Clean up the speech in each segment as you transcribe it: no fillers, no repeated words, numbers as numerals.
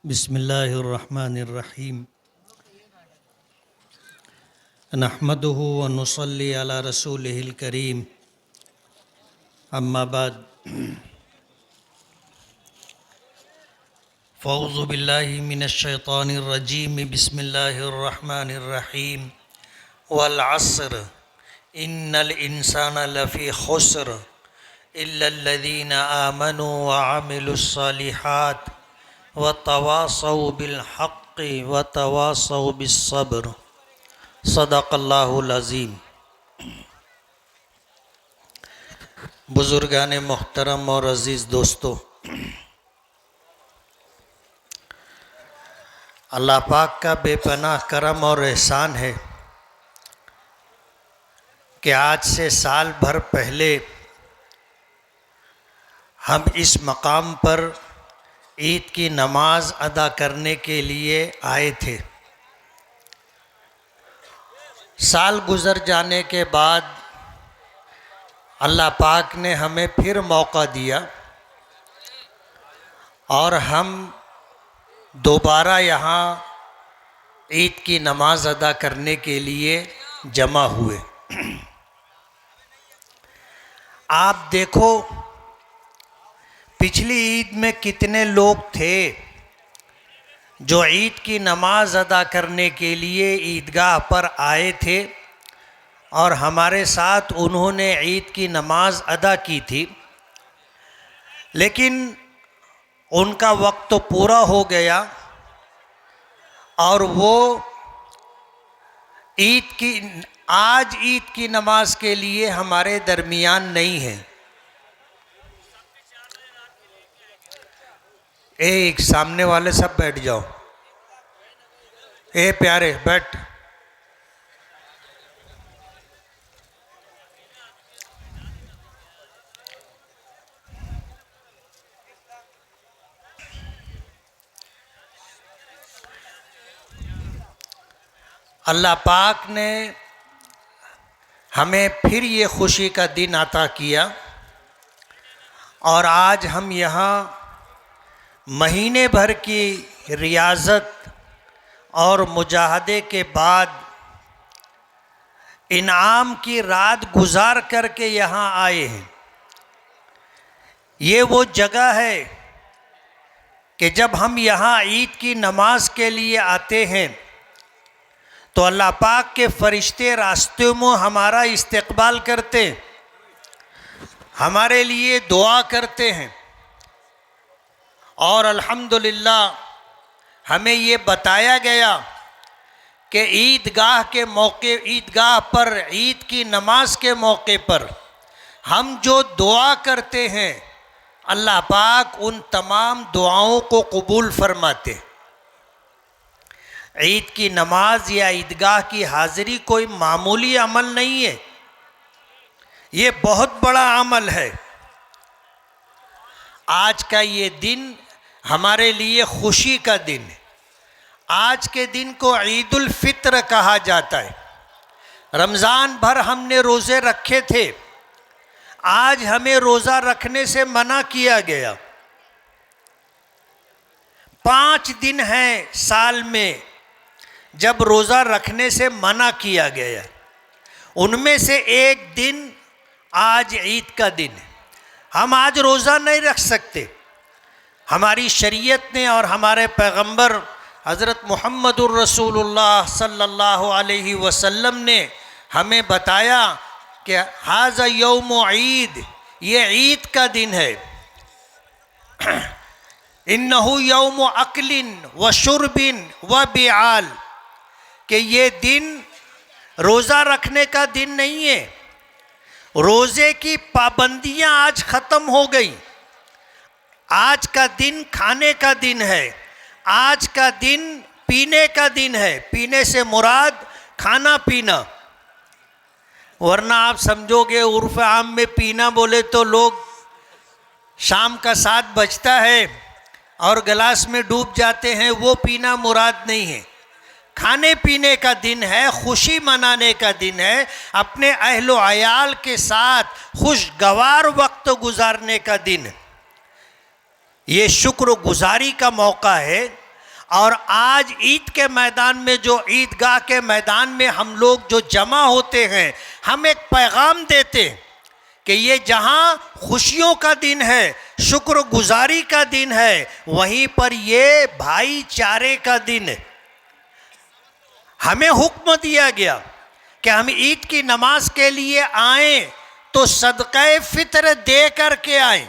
बिस्मिल्लाहिर्रहमानिर्रहीम नहमदुहु व नुसल्ली अला रसूलिहिल करीम अम्मा बाद फ़ऊज़ु बिल्लाहि मिनश शैतानिर रजीम बिस्मिल्लाहिर्रहमानिर्रहीम वल अस्र इन्नल इंसाना लफ़ी खुस्र इल्लल्लज़ीना आमनू व अमिलुस सालिहात व तवासौ बिल हक़्क़ि व तवासौ बिस सब्र। सदक़ल्लाहुल अज़ीम। बुज़ुर्गान मोहतरम और अज़ीज़ दोस्तों, अल्लाह पाक का बेपनाह करम और एहसान है कि आज से साल भर पहले हम इस मकाम पर ईद की नमाज़ अदा करने के लिए आए थे। साल गुज़र जाने के बाद अल्लाह पाक ने हमें फिर मौका दिया और हम दोबारा यहाँ ईद की नमाज़ अदा करने के लिए जमा हुए। आप देखो, पिछली ईद में कितने लोग थे जो ईद की नमाज़ अदा करने के लिए ईदगाह पर आए थे और हमारे साथ उन्होंने ईद की नमाज़ अदा की थी, लेकिन उनका वक्त तो पूरा हो गया और वो आज ईद की नमाज़ के लिए हमारे दरमियान नहीं है। एक सामने वाले सब बैठ जाओ। ए प्यारे बैठ। अल्लाह पाक ने हमें फिर ये खुशी का दिन अता किया और आज हम यहाँ महीने भर की रियाज़त और मुजाहदे के बाद इनाम की रात गुजार करके यहाँ आए हैं। ये वो जगह है कि जब हम यहाँ ईद की नमाज के लिए आते हैं तो अल्लाह पाक के फरिश्ते रास्ते में हमारा इस्तकबाल करते हैं, हमारे लिए दुआ करते हैं और अल्हम्दुलिल्लाह हमें ये बताया गया कि ईदगाह पर ईद की नमाज के मौके पर हम जो दुआ करते हैं अल्लाह पाक उन तमाम दुआओं को कबूल फरमाते। ईद की नमाज या ईदगाह की हाज़िरी कोई मामूली अमल नहीं है, ये बहुत बड़ा अमल है। आज का ये दिन हमारे लिए खुशी का दिन है। आज के दिन को ईदुल फित्र कहा जाता है। रमज़ान भर हमने रोज़े रखे थे, आज हमें रोज़ा रखने से मना किया गया। 5 दिन हैं साल में जब रोज़ा रखने से मना किया गया, उनमें से एक दिन आज ईद का दिन है। हम आज रोज़ा नहीं रख सकते। हमारी शरीयत ने और हमारे पैगंबर हज़रत मुहम्मदुर रसूलुल्लाह सल्लल्लाहु अलैहि वसल्लम ने हमें बताया कि हाज़ा यौम ईद, ये ईद का दिन है। इन्नहु यौम अक्लिन व शुरबिन व बिआल, कि ये दिन रोज़ा रखने का दिन नहीं है। रोज़े की पाबंदियां आज ख़त्म हो गई। आज का दिन खाने का दिन है, आज का दिन पीने का दिन है। पीने से मुराद खाना पीना, वरना आप समझोगे उर्फ़ आम में पीना बोले तो लोग शाम का 7 बजता है और गिलास में डूब जाते हैं, वो पीना मुराद नहीं है। खाने पीने का दिन है, खुशी मनाने का दिन है, अपने अहलो अयाल के साथ खुशगवार वक्त गुजारने का दिन। ये शुक्रगुजारी का मौका है और आज ईद के मैदान में, जो ईदगाह के मैदान में हम लोग जो जमा होते हैं, हम एक पैगाम देते हैं कि ये जहाँ खुशियों का दिन है, शुक्रगुजारी का दिन है, वहीं पर ये भाईचारे का दिन है। हमें हुक्म दिया गया कि हम ईद की नमाज के लिए आएँ तो सदक़े फ़ित्र दे करके आएँ,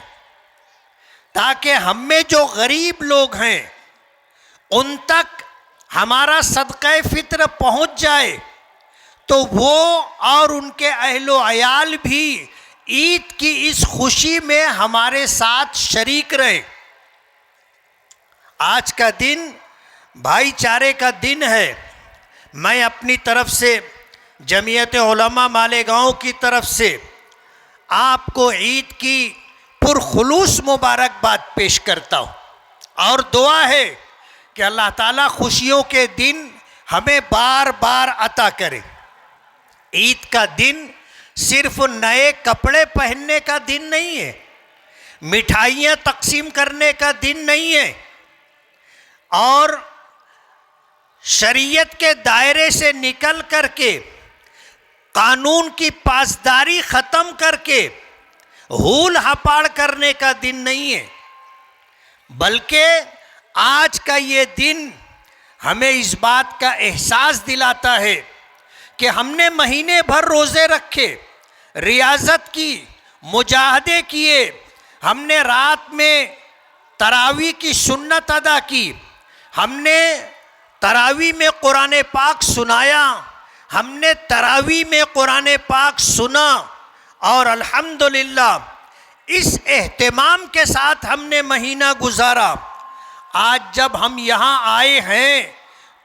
ताकि हम में जो गरीब लोग हैं उन तक हमारा सदक़े फ़ित्र पहुंच जाए, तो वो और उनके अहलो अयाल भी ईद की इस खुशी में हमारे साथ शरीक रहे। आज का दिन भाईचारे का दिन है। मैं अपनी तरफ से, जमीयत उलमा मालेगांव की तरफ से आपको ईद की पुरखुलूस मुबारकबाद पेश करता हूँ और दुआ है कि अल्लाह ताला खुशियों के दिन हमें बार बार अता करे। ईद का दिन सिर्फ नए कपड़े पहनने का दिन नहीं है, मिठाइयाँ तकसीम करने का दिन नहीं है, और शरीयत के दायरे से निकल करके कानून की पासदारी ख़त्म करके हूल हपाड़ करने का दिन नहीं है, बल्कि आज का ये दिन हमें इस बात का एहसास दिलाता है कि हमने महीने भर रोज़े रखे, रियाजत की, मुजाहदे किए, हमने रात में तरावी की सुन्नत अदा की, हमने तरावी में कुरान पाक सुनाया, हमने तरावी में कुरान पाक सुना, और अल्हम्दुलिल्लाह इस एहतिमाम के साथ हमने महीना गुजारा। आज जब हम यहाँ आए हैं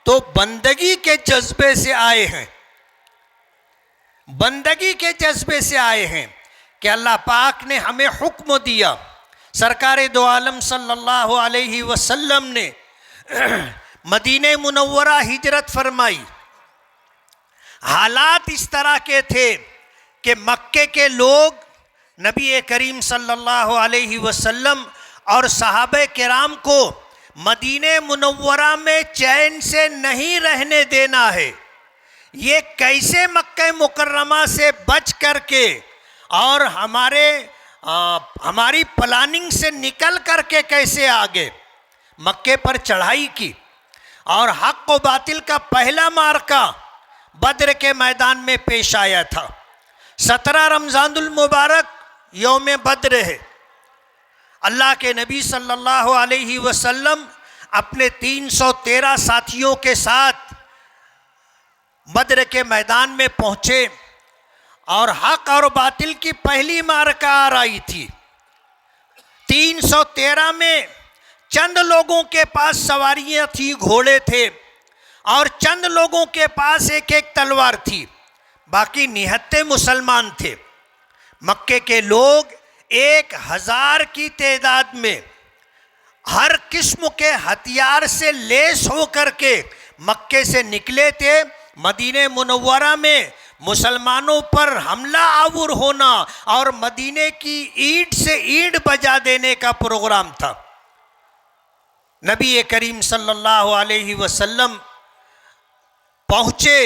तो बंदगी के जज्बे से आए हैं, बंदगी के जज्बे से आए हैं कि अल्लाह पाक ने हमें हुक्म दिया, सरकार दो आलम सल्लल्लाहु अलैहि वसल्लम ने मदीने मुनव्वरा हिजरत फरमाई। हालात इस तरह के थे कि मक्के के लोग नबी करीम सल्लल्लाहु अलैहि वसल्लम और सहाबे किराम को मदीने मुनव्वरा में चैन से नहीं रहने देना है। ये कैसे मक्के मुकर्रमा से बच करके और हमारी प्लानिंग से निकल करके कैसे आगे मक्के पर चढ़ाई की, और हक व बातिल का पहला मार्का बद्र के मैदान में पेश आया था। 17 रमज़ानुल मुबारक यौम बद्र है। अल्लाह के नबी सल्लल्लाहु अलैहि वसल्लम अपने 313 साथियों के साथ बद्र के मैदान में पहुँचे और हक और बातिल की पहली मारका आ रही थी। 313 में चंद लोगों के पास सवारियाँ थी, घोड़े थे, और चंद लोगों के पास एक एक तलवार थी, बाकी निहत्ते मुसलमान थे। मक्के के लोग 1000 की तादाद में हर किस्म के हथियार से लेस होकर के मक्के से निकले थे। मदीने मुनव्वरा में मुसलमानों पर हमला आवर होना और मदीने की ईंट से ईंट बजा देने का प्रोग्राम था। नबी करीम सल्लल्लाहु अलैहि वसल्लम पहुँचे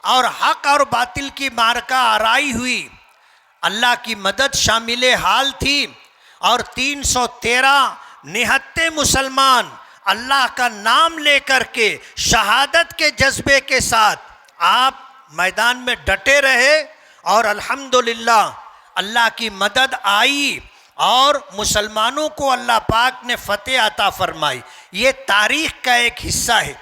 और हक और बातिल की मारका आराई हुई। अल्लाह की मदद शामिल हाल थी और 313 निहत्ते मुसलमान अल्लाह का नाम लेकर के शहादत के जज्बे के साथ आप मैदान में डटे रहे, और अल्हम्दुलिल्लाह अल्लाह की मदद आई और मुसलमानों को अल्लाह पाक ने फतेह अता फरमाई। ये तारीख़ का एक हिस्सा है।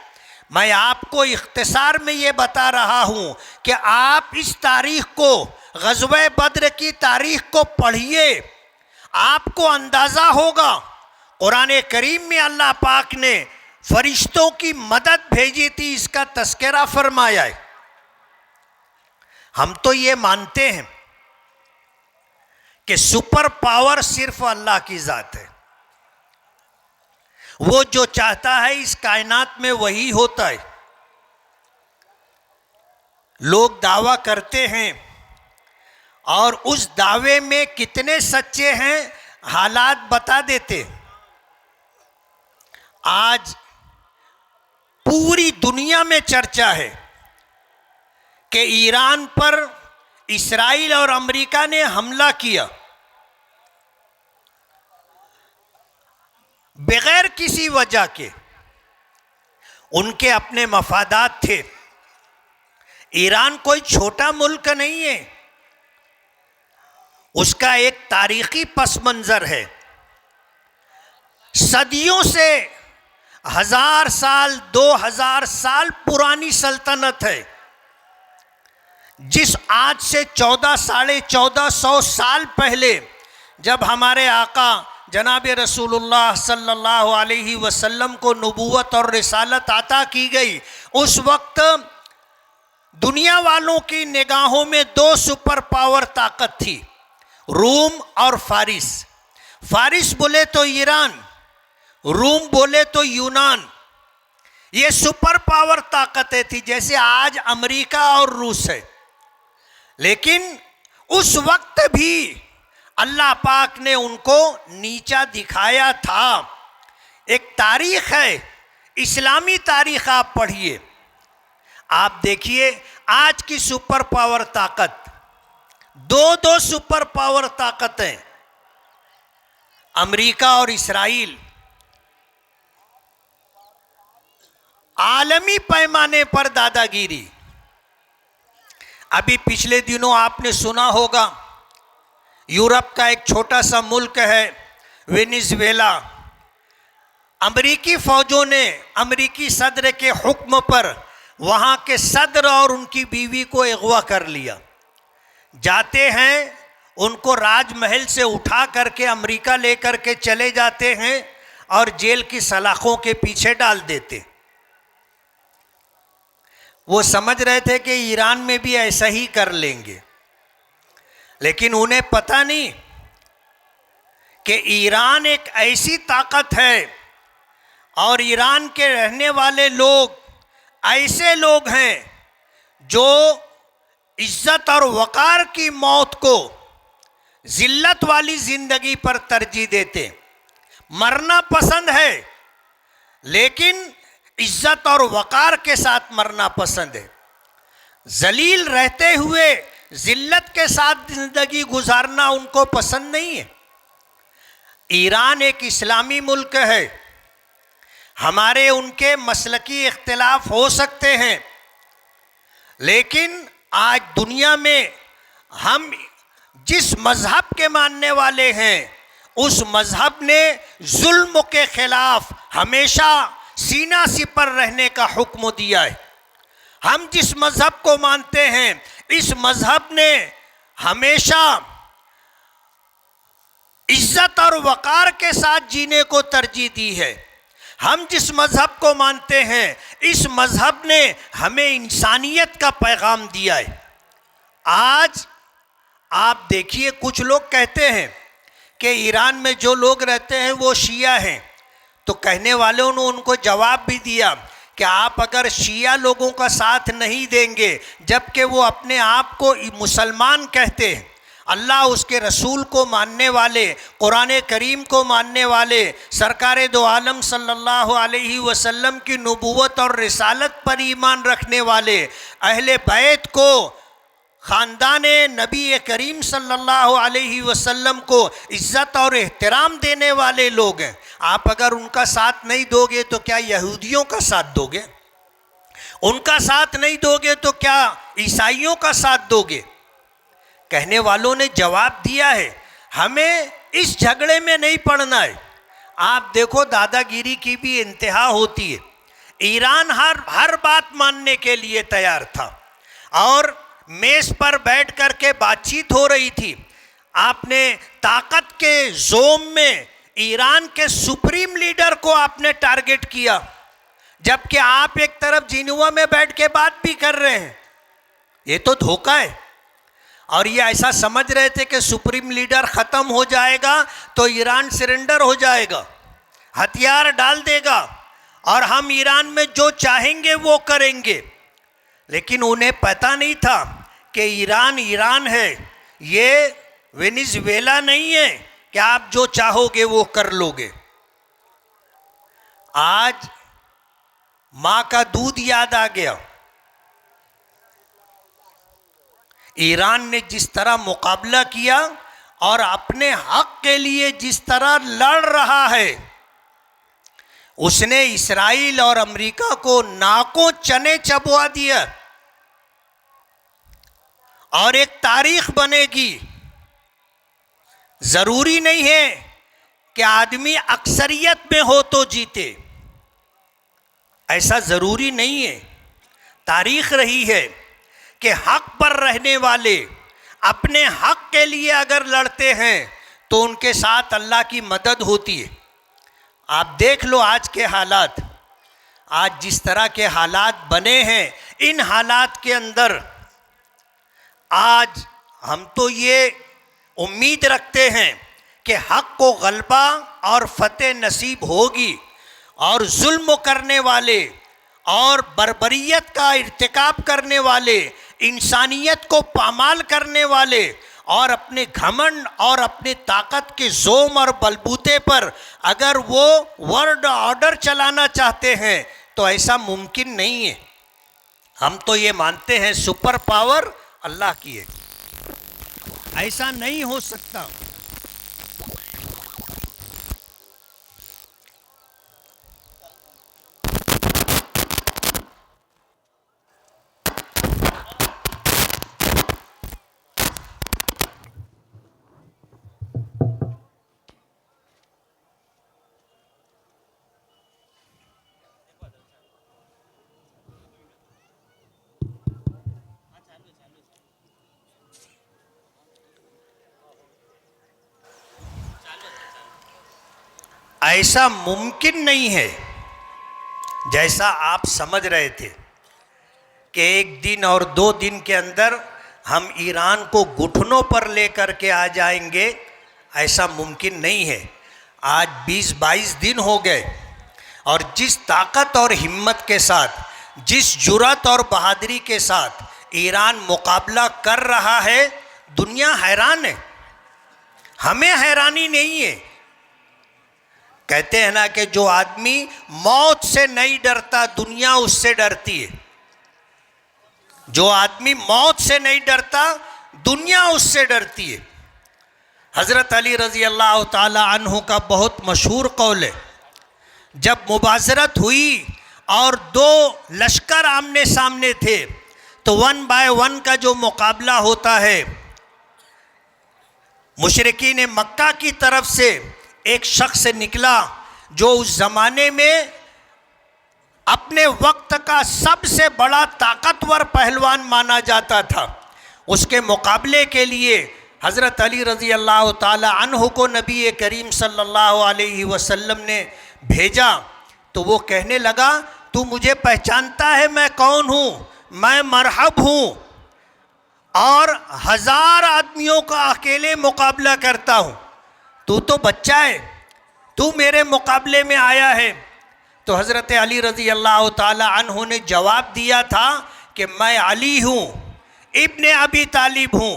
मैं आपको इख्तिसार में ये बता रहा हूँ कि आप इस तारीख़ को, ग़ज़वे बद्र की तारीख़ को पढ़िए, आपको अंदाज़ा होगा कुरान करीम में अल्लाह पाक ने फरिश्तों की मदद भेजी थी, इसका तस्करा फरमाया है। हम तो ये मानते हैं कि सुपर पावर सिर्फ अल्लाह की ज़ात है। वो जो चाहता है इस कायनात में वही होता है। लोग दावा करते हैं और उस दावे में कितने सच्चे हैं हालात बता देते। आज पूरी दुनिया में चर्चा है कि ईरान पर इस्राइल और अमेरिका ने हमला किया बगैर किसी वजह के। उनके अपने मफादात थे। ईरान कोई छोटा मुल्क नहीं है, उसका एक तारीखी पस मंजर है। सदियों से 1000 साल 2000 साल पुरानी सल्तनत है, जिस आज से 1400 साल पहले जब हमारे आका जनाब रसूलुल्लाह सल्लल्लाहु अलैहि वसल्लम को नबूवत और रिसालत अता की गई, उस वक्त दुनिया वालों की निगाहों में 2 सुपर पावर ताकत थी, रूम और फारिस। फारिस बोले तो ईरान, रूम बोले तो यूनान। ये सुपर पावर ताकतें थी, जैसे आज अमेरिका और रूस है। लेकिन उस वक्त भी अल्लाह पाक ने उनको नीचा दिखाया था। एक तारीख है, इस्लामी तारीख आप पढ़िए, आप देखिए आज की सुपर पावर ताकत, 2 सुपर पावर ताकतें अमेरिका और इस्राइल आलमी पैमाने पर दादागिरी। अभी पिछले दिनों आपने सुना होगा, यूरोप का एक छोटा सा मुल्क है वेनेजुएला, अमेरिकी फौजों ने अमेरिकी सदर के हुक्म पर वहाँ के सदर और उनकी बीवी को अगवा कर लिया। जाते हैं, उनको राजमहल से उठा करके अमेरिका लेकर के चले जाते हैं और जेल की सलाखों के पीछे डाल देते। वो समझ रहे थे कि ईरान में भी ऐसा ही कर लेंगे, लेकिन उन्हें पता नहीं कि ईरान एक ऐसी ताकत है और ईरान के रहने वाले लोग ऐसे लोग हैं जो इज्जत और वकार की मौत को जिल्लत वाली जिंदगी पर तरजीह देते। मरना पसंद है, लेकिन इज्जत और वकार के साथ मरना पसंद है। जलील रहते हुए जिल्लत के साथ जिंदगी गुजारना उनको पसंद नहीं है। ईरान एक इस्लामी मुल्क है, हमारे उनके मसलकी इख्तिलाफ हो सकते हैं, लेकिन आज दुनिया में हम जिस मजहब के मानने वाले हैं, उस मजहब ने जुल्म के खिलाफ हमेशा सीना सिपर रहने का हुक्म दिया है। हम जिस मजहब को मानते हैं, इस मजहब ने हमेशा इज्जत और वकार के साथ जीने को तरजीह दी है। हम जिस मजहब को मानते हैं, इस मजहब ने हमें इंसानियत का पैगाम दिया है। आज आप देखिए, कुछ लोग कहते हैं कि ईरान में जो लोग रहते हैं वो शिया हैं, तो कहने वालों ने उनको जवाब भी दिया कि आप अगर शिया लोगों का साथ नहीं देंगे, जबकि वो अपने आप को मुसलमान कहते हैं, अल्लाह उसके रसूल को मानने वाले, कुरान करीम को मानने वाले, सरकार दो आलम सल्लल्लाहु अलैहि वसल्लम की नबूवत और रिसालत पर ईमान रखने वाले, अहले बैत को, ख़ानदान नबी करीम सल्लल्लाहु अलैहि वसल्लम को इज़्ज़त और एहतराम देने वाले लोग हैं। आप अगर उनका साथ नहीं दोगे तो क्या यहूदियों का साथ दोगे? उनका साथ नहीं दोगे तो क्या ईसाइयों का साथ दोगे? कहने वालों ने जवाब दिया है, हमें इस झगड़े में नहीं पड़ना है। आप देखो, दादागिरी की भी इंतहा होती है। ईरान हर बात मानने के लिए तैयार था और मेज पर बैठ कर के बातचीत हो रही थी। आपने ताकत के जोम में ईरान के सुप्रीम लीडर को आपने टारगेट किया, जबकि आप एक तरफ जिनेवा में बैठ के बात भी कर रहे हैं। ये तो धोखा है। और ये ऐसा समझ रहे थे कि सुप्रीम लीडर ख़त्म हो जाएगा तो ईरान सरेंडर हो जाएगा, हथियार डाल देगा और हम ईरान में जो चाहेंगे वो करेंगे। लेकिन उन्हें पता नहीं था कि ईरान ईरान है, ये वेनेजुएला नहीं है कि आप जो चाहोगे वो कर लोगे। आज माँ का दूध याद आ गया। ईरान ने जिस तरह मुकाबला किया और अपने हक के लिए जिस तरह लड़ रहा है, उसने इस्राइल और अमेरिका को नाकों चने चबवा दिया। और एक तारीख बनेगी। जरूरी नहीं है कि आदमी अक्सरियत में हो तो जीते, ऐसा जरूरी नहीं है। तारीख रही है कि हक पर रहने वाले अपने हक के लिए अगर लड़ते हैं तो उनके साथ अल्लाह की मदद होती है। आप देख लो आज के हालात, आज जिस तरह के हालात बने हैं, इन हालात के अंदर आज हम तो ये उम्मीद रखते हैं कि हक को गलबा और फतेह नसीब होगी, और जुल्म करने वाले और बर्बरियत का इर्तिकाब करने वाले, इंसानियत को पामाल करने वाले और अपने घमंड और अपनी ताकत के जोम और बलबूते पर अगर वो वर्ल्ड ऑर्डर चलाना चाहते हैं तो ऐसा मुमकिन नहीं है। हम तो ये मानते हैं सुपर पावर अल्लाह की है, ऐसा नहीं हो सकता। ऐसा मुमकिन नहीं है जैसा आप समझ रहे थे कि एक दिन और 2 दिन के अंदर हम ईरान को घुटनों पर लेकर के आ जाएंगे, ऐसा मुमकिन नहीं है। आज 20-22 दिन हो गए और जिस ताकत और हिम्मत के साथ, जिस जुर्रत और बहादुरी के साथ ईरान मुकाबला कर रहा है, दुनिया हैरान है। हमें हैरानी नहीं है। कहते हैं ना कि जो आदमी मौत से नहीं डरता, दुनिया उससे डरती है। जो आदमी मौत से नहीं डरता, दुनिया उससे डरती है। हज़रत अली रज़ी अल्लाह ताला अन्हु का बहुत मशहूर कौल है, जब मुबाज़रत हुई और 2 लश्कर आमने सामने थे तो 1 बाय 1 का जो मुकाबला होता है, मुशरिकीन मक्का की तरफ से एक शख्स निकला जो उस ज़माने में अपने वक्त का सबसे बड़ा ताकतवर पहलवान माना जाता था। उसके मुकाबले के लिए हज़रत अली रज़ी अल्लाह ताला अन्हु को नबी करीम सल्लल्लाहु अलैहि वसल्लम ने भेजा। तो वो कहने लगा, तू मुझे पहचानता है मैं कौन हूँ? मैं मरहब हूँ और 1000 आदमियों का अकेले मुकाबला करता हूँ। तू तो बच्चा है, तू मेरे मुकाबले में आया है। तो हज़रत अली रज़ी अल्लाह ताला अन्हु ने जवाब दिया था कि मैं अली हूँ, इब्ने अबी तालिब हूँ।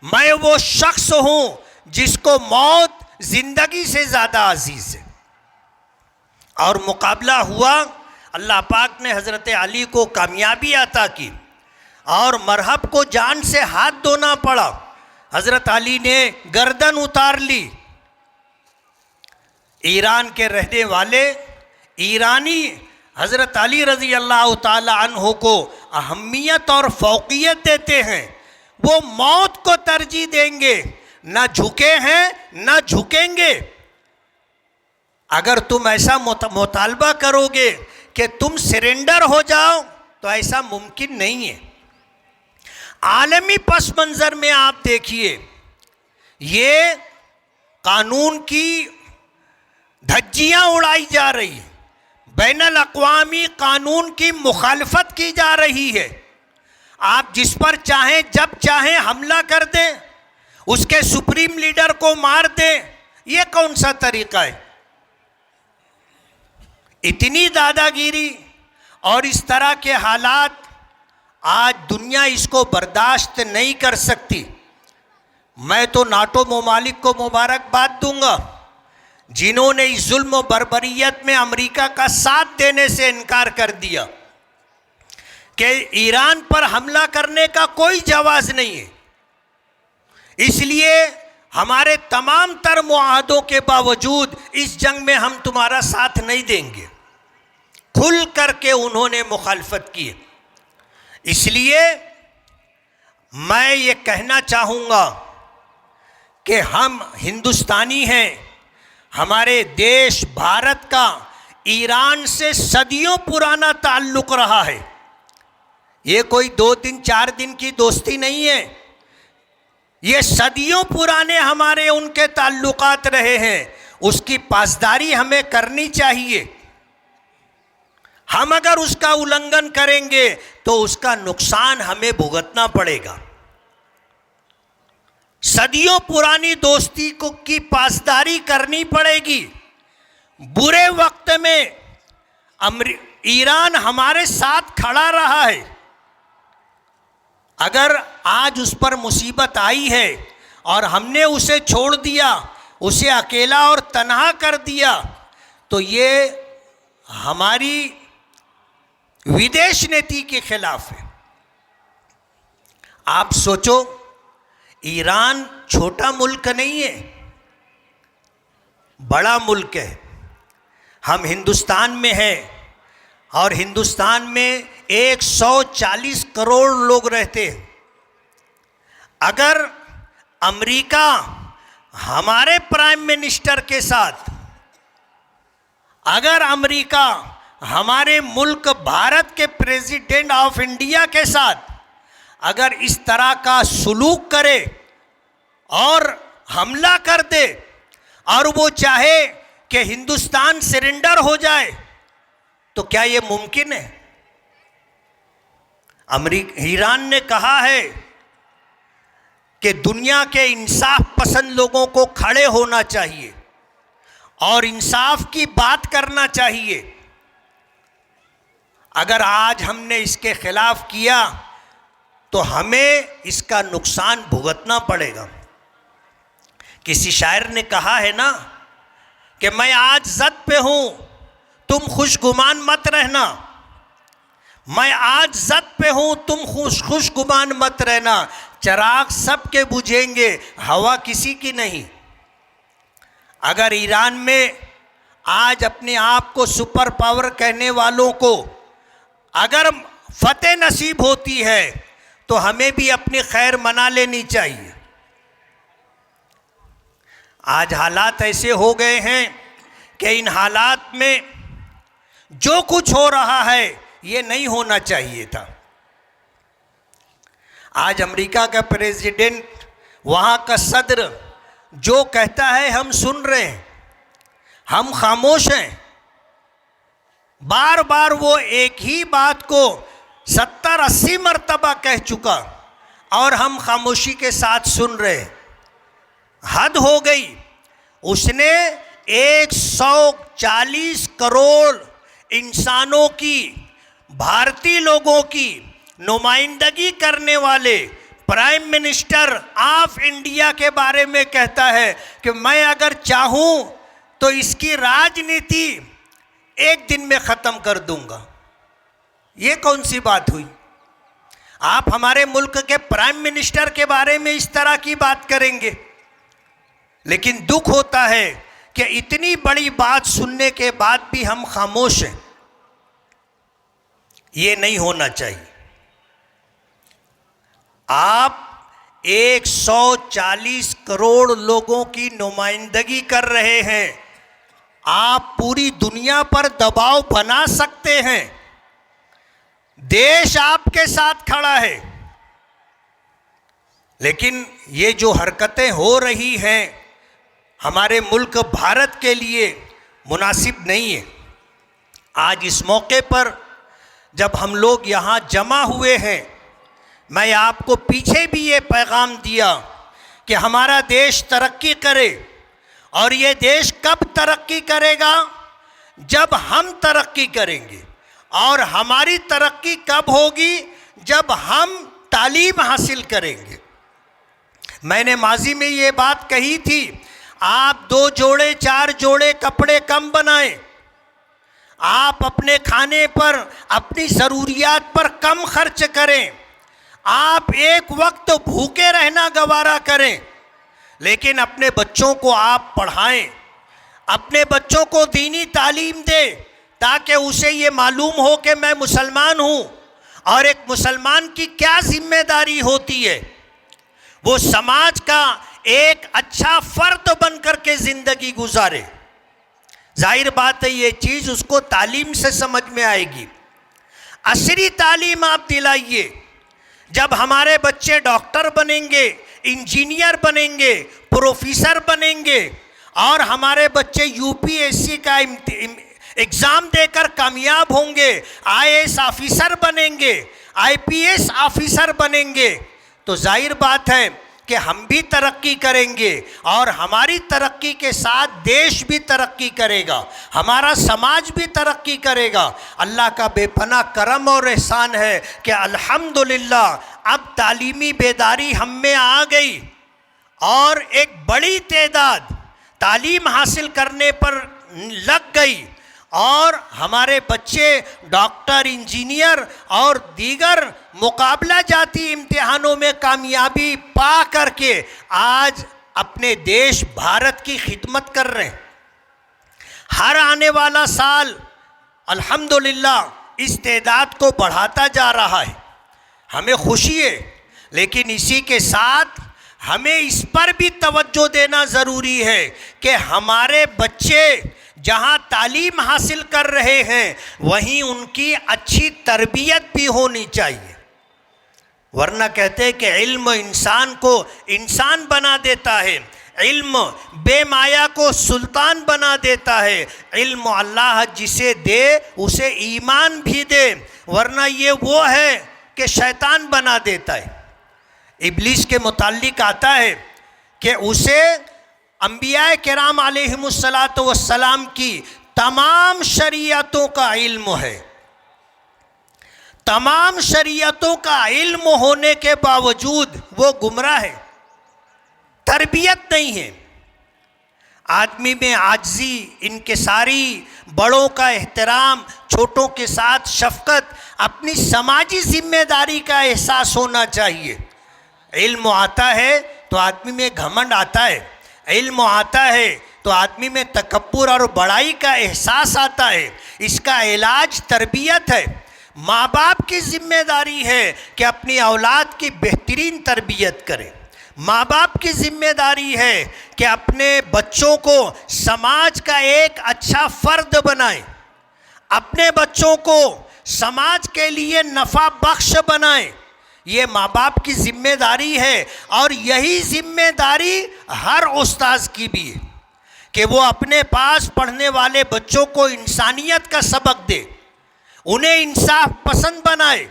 मैं वो शख्स हूँ जिसको मौत ज़िंदगी से ज़्यादा अजीज़ है। और मुकाबला हुआ, अल्लाह पाक ने हज़रत अली को कामयाबी अता की और मरहब को जान से हाथ धोना पड़ा। हज़रत अली ने गर्दन उतार ली। ईरान के रहने वाले ईरानी हज़रत अली रज़ी अल्लाह ताला अन्हु को अहमियत और फ़ौक़ियत देते हैं। वो मौत को तरजीह देंगे, ना झुके हैं ना झुकेंगे। अगर तुम ऐसा मुतालबा करोगे कि तुम सरेंडर हो जाओ तो ऐसा मुमकिन नहीं है। आलमी पस मंज़र में आप देखिए, ये कानून की धज्जियाँ उड़ाई जा रही है, बैनुल अक़वामी कानून की मुखालफत की जा रही है। आप जिस पर चाहें जब चाहें हमला कर दें, उसके सुप्रीम लीडर को मार दें, ये कौन सा तरीका है? इतनी दादागिरी और इस तरह के हालात, आज दुनिया इसको बर्दाश्त नहीं कर सकती। मैं तो नाटो ममालिक को मुबारकबाद दूंगा जिन्होंने इस जुल्म और बर्बरियत में अमेरिका का साथ देने से इनकार कर दिया कि ईरान पर हमला करने का कोई जवाज नहीं है, इसलिए हमारे तमाम तर मुआहदों के बावजूद इस जंग में हम तुम्हारा साथ नहीं देंगे, खुल करके उन्होंने मुखालफत की। इसलिए मैं ये कहना चाहूँगा कि हम हिंदुस्तानी हैं, हमारे देश भारत का ईरान से सदियों पुराना ताल्लुक़ रहा है। ये कोई 2 दिन 4 दिन की दोस्ती नहीं है, ये सदियों पुराने हमारे उनके ताल्लुकात रहे हैं। उसकी पासदारी हमें करनी चाहिए। हम अगर उसका उल्लंघन करेंगे तो उसका नुकसान हमें भुगतना पड़ेगा। सदियों पुरानी दोस्ती को की पासदारी करनी पड़ेगी। बुरे वक्त में ईरान हमारे साथ खड़ा रहा है। अगर आज उस पर मुसीबत आई है और हमने उसे छोड़ दिया, उसे अकेला और तन्हा कर दिया, तो ये हमारी विदेश नीति के खिलाफ है। आप सोचो, ईरान छोटा मुल्क नहीं है, बड़ा मुल्क है। हम हिंदुस्तान में हैं और हिंदुस्तान में 140 करोड़ लोग रहते हैं। अगर अमेरिका हमारे प्राइम मिनिस्टर के साथ, अगर अमेरिका हमारे मुल्क भारत के प्रेसिडेंट ऑफ इंडिया के साथ अगर इस तरह का सुलूक करे और हमला कर दे और वो चाहे कि हिंदुस्तान सरेंडर हो जाए, तो क्या ये मुमकिन है? ईरान ने कहा है कि दुनिया के इंसाफ पसंद लोगों को खड़े होना चाहिए और इंसाफ की बात करना चाहिए। अगर आज हमने इसके खिलाफ किया तो हमें इसका नुकसान भुगतना पड़ेगा। किसी शायर ने कहा है ना कि मैं आज ज़द पे हूं, तुम खुशगुमान मत रहना। मैं आज ज़द पे हूं, तुम खुशगुमान मत रहना। चिराग सबके बुझेंगे, हवा किसी की नहीं। अगर ईरान में आज अपने आप को सुपर पावर कहने वालों को अगर फतेह नसीब होती है तो हमें भी अपनी खैर मना लेनी चाहिए। आज हालात ऐसे हो गए हैं कि इन हालात में जो कुछ हो रहा है ये नहीं होना चाहिए था। आज अमेरिका का प्रेसिडेंट, वहाँ का सदर जो कहता है हम सुन रहे हैं, हम खामोश हैं। बार बार वो एक ही बात को 70-80 मरतबा कह चुका और हम खामोशी के साथ सुन रहे हैं। हद हो गई। उसने 140 करोड़ इंसानों की, भारतीय लोगों की नुमाइंदगी करने वाले प्राइम मिनिस्टर ऑफ इंडिया के बारे में कहता है कि मैं अगर चाहूं तो इसकी राजनीति एक दिन में ख़त्म कर दूंगा। ये कौन सी बात हुई? आप हमारे मुल्क के प्राइम मिनिस्टर के बारे में इस तरह की बात करेंगे? लेकिन दुख होता है कि इतनी बड़ी बात सुनने के बाद भी हम खामोश हैं। ये नहीं होना चाहिए। आप 140 करोड़ लोगों की नुमाइंदगी कर रहे हैं। आप पूरी दुनिया पर दबाव बना सकते हैं। देश आपके साथ खड़ा है, लेकिन ये जो हरकतें हो रही हैं हमारे मुल्क भारत के लिए मुनासिब नहीं है। आज इस मौके पर जब हम लोग यहाँ जमा हुए हैं, मैं आपको पीछे भी ये पैगाम दिया कि हमारा देश तरक्की करे। और ये देश कब तरक्की करेगा? जब हम तरक्की करेंगे। और हमारी तरक्की कब होगी? जब हम तालीम हासिल करेंगे। मैंने माजी में ये बात कही थी, आप 2 जोड़े 4 जोड़े कपड़े कम बनाएं। आप अपने खाने पर, अपनी ज़रूरियात पर कम खर्च करें। आप एक वक्त भूखे रहना गवारा करें, लेकिन अपने बच्चों को आप पढ़ाएं, अपने बच्चों को दीनी तालीम दें, ताकि उसे ये मालूम हो कि मैं मुसलमान हूँ और एक मुसलमान की क्या जिम्मेदारी होती है। वो समाज का एक अच्छा फर्द बन कर के ज़िंदगी गुजारे। जाहिर बात है ये चीज़ उसको तालीम से समझ में आएगी। असली तालीम आप दिलाइए। जब हमारे बच्चे डॉक्टर बनेंगे, इंजीनियर बनेंगे, प्रोफेसर बनेंगे और हमारे बच्चे यूपीएससी का एग्ज़ाम देकर कामयाब होंगे, आईएएस ऑफिसर बनेंगे, आईपीएस ऑफिसर बनेंगे, तो जाहिर बात है कि हम भी तरक्की करेंगे और हमारी तरक्की के साथ देश भी तरक्की करेगा, हमारा समाज भी तरक्की करेगा। अल्लाह का बेपनाह करम और एहसान है कि अल्हम्दुलिल्लाह अब तालीमी बेदारी हम में आ गई और एक बड़ी तादाद तालीम हासिल करने पर लग गई और हमारे बच्चे डॉक्टर, इंजीनियर और दीगर मुकाबला जाती इम्तिहानों में कामयाबी पा करके आज अपने देश भारत की खिदमत कर रहे हैं। हर आने वाला साल अल्हम्दुलिल्लाह इस तादाद को बढ़ाता जा रहा है, हमें खुशी है, लेकिन इसी के साथ हमें इस पर भी तवज्जो देना ज़रूरी है कि हमारे बच्चे जहाँ तालीम हासिल कर रहे हैं वहीं उनकी अच्छी तरबियत भी होनी चाहिए। वरना कहते हैं कि इल्म इंसान को इंसान बना देता है, इल्म बेमाया को सुल्तान बना देता है। इल्म अल्लाह जिसे दे उसे ईमान भी दे, वरना ये वो है कि शैतान बना देता है। इब्लीस के मुताल्लिक आता है कि उसे अंबिया किराम अलैहिमुस्सलातु वस्सलाम की तमाम शरीयतों का इल्म है। तमाम शरीयतों का इल्म होने के बावजूद वो गुमराह है, तरबियत नहीं है। आदमी में आजिज़ी, इनकिसारी, बड़ों का एहतराम, छोटों के साथ शफकत, अपनी समाजी जिम्मेदारी का एहसास होना चाहिए। इल्म आता है तो आदमी में घमंड आता है, इल्म आता है तो आदमी में तकब्बुर और बड़ाई का एहसास आता है। इसका इलाज तरबियत है। माँ बाप की जिम्मेदारी है कि अपनी औलाद की बेहतरीन तरबियत करें। माँ बाप की जिम्मेदारी है कि अपने बच्चों को समाज का एक अच्छा फ़र्द बनाएं, अपने बच्चों को समाज के लिए नफ़ा बख्श बनाएं। ये माँ बाप की जिम्मेदारी है और यही जिम्मेदारी हर उस्ताद की भी है कि वो अपने पास पढ़ने वाले बच्चों को इंसानियत का सबक दे, उन्हें इंसाफ पसंद बनाए,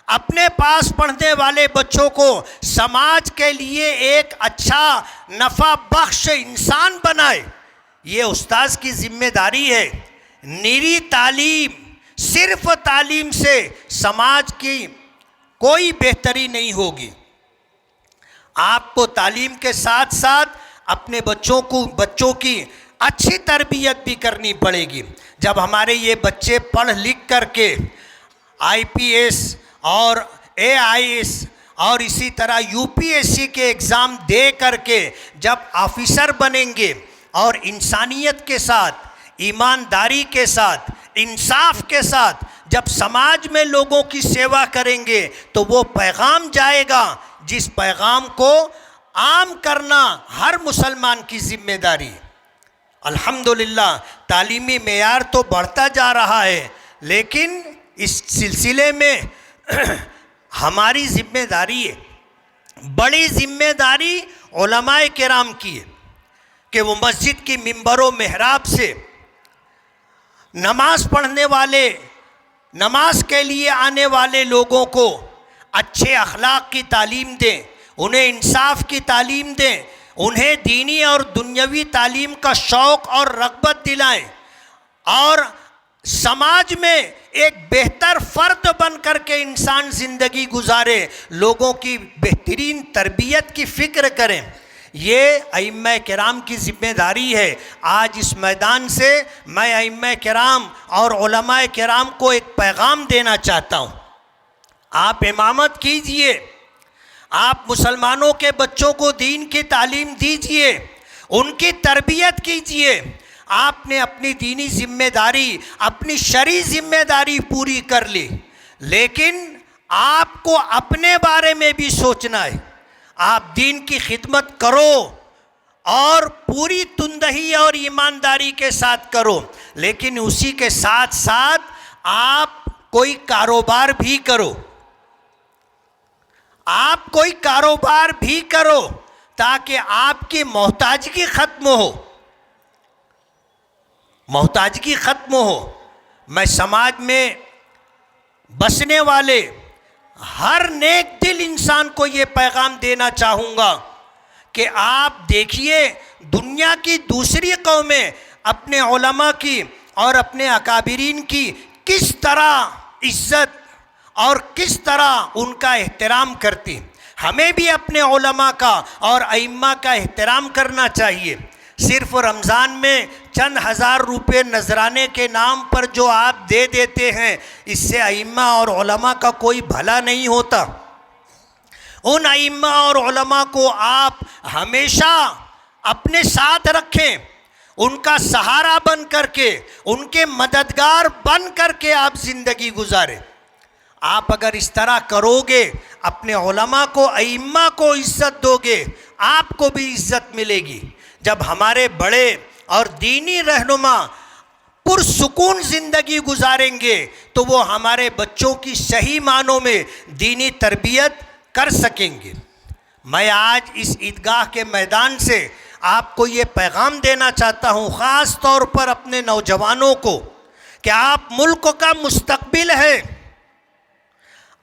अपने पास पढ़ने वाले बच्चों को समाज के लिए एक अच्छा नफ़ा बख्श इंसान बनाए। ये उस्ताद की जिम्मेदारी है। निरी तालीम, सिर्फ तालीम से समाज की कोई बेहतरी नहीं होगी। आपको तालीम के साथ साथ अपने बच्चों की अच्छी तरबियत भी करनी पड़ेगी। जब हमारे ये बच्चे पढ़ लिख करके आईपीएस और एआईएस और इसी तरह यूपीएससी के एग्ज़ाम दे करके जब ऑफिसर बनेंगे और इंसानियत के साथ, ईमानदारी के साथ, इंसाफ के साथ जब समाज में लोगों की सेवा करेंगे तो वो पैगाम जाएगा जिस पैगाम को आम करना हर मुसलमान की जिम्मेदारी है। अल्हम्दुलिल्लाह तालीमी मेयार तो बढ़ता जा रहा है, लेकिन इस सिलसिले में हमारी जिम्मेदारी है, बड़ी जिम्मेदारी उलमाए किराम की है कि वो मस्जिद की मिंबरों मेहराब से नमाज पढ़ने वाले, नमाज के लिए आने वाले लोगों को अच्छे अखलाक की तालीम दें, उन्हें इंसाफ की तालीम दें, उन्हें दीनी और दुनियावी तालीम का शौक़ और रग़बत दिलाएं और समाज में एक बेहतर फ़र्द बन कर के इंसान ज़िंदगी गुजारे, लोगों की बेहतरीन तरबियत की फ़िक्र करें। ये अइम्मा किराम की ज़िम्मेदारी है। आज इस मैदान से मैं अइम्मा किराम और उलमा किराम को एक पैगाम देना चाहता हूँ। आप इमामत कीजिए, आप मुसलमानों के बच्चों को दीन की तालीम दीजिए, उनकी तरबियत कीजिए। आपने अपनी दीनी जिम्मेदारी, अपनी शरई जिम्मेदारी पूरी कर ली, लेकिन आपको अपने बारे में भी सोचना है। आप दीन की खिदमत करो और पूरी तुंदही और ईमानदारी के साथ करो, लेकिन उसी के साथ साथ आप कोई कारोबार भी करो। आप कोई कारोबार भी करो ताकि आपकी मोहताजगी ख़त्म हो, मोहताजगी ख़त्म हो। मैं समाज में बसने वाले हर नेक दिल इंसान को ये पैगाम देना चाहूँगा कि आप देखिए दुनिया की दूसरी कौमें अपने उलमा की और अपने अकाबिरीन की किस तरह इज्जत और किस तरह उनका एहतराम करती। हमें भी अपने उलमा का और अइम्मा का एहतराम करना चाहिए। सिर्फ रमज़ान में चंद हज़ार रुपये नजराने के नाम पर जो आप दे देते हैं, इससे अइम्मा और उलमा का कोई भला नहीं होता। उन अइम्मा और उलमा को आप हमेशा अपने साथ रखें, उनका सहारा बन करके, उनके मददगार बन करके आप ज़िंदगी गुजारें। आप अगर इस तरह करोगे, अपने उलमा को, अइम्मा को इज़्ज़त दोगे, आपको भी इज़्ज़त मिलेगी। जब हमारे बड़े और दीनी रहनुमा पुरसुकून ज़िंदगी गुजारेंगे तो वो हमारे बच्चों की सही मानों में दीनी तरबियत कर सकेंगे। मैं आज इस ईदगाह के मैदान से आपको ये पैगाम देना चाहता हूँ, ख़ास तौर पर अपने नौजवानों को, कि आप मुल्क का मुस्तकबिल है,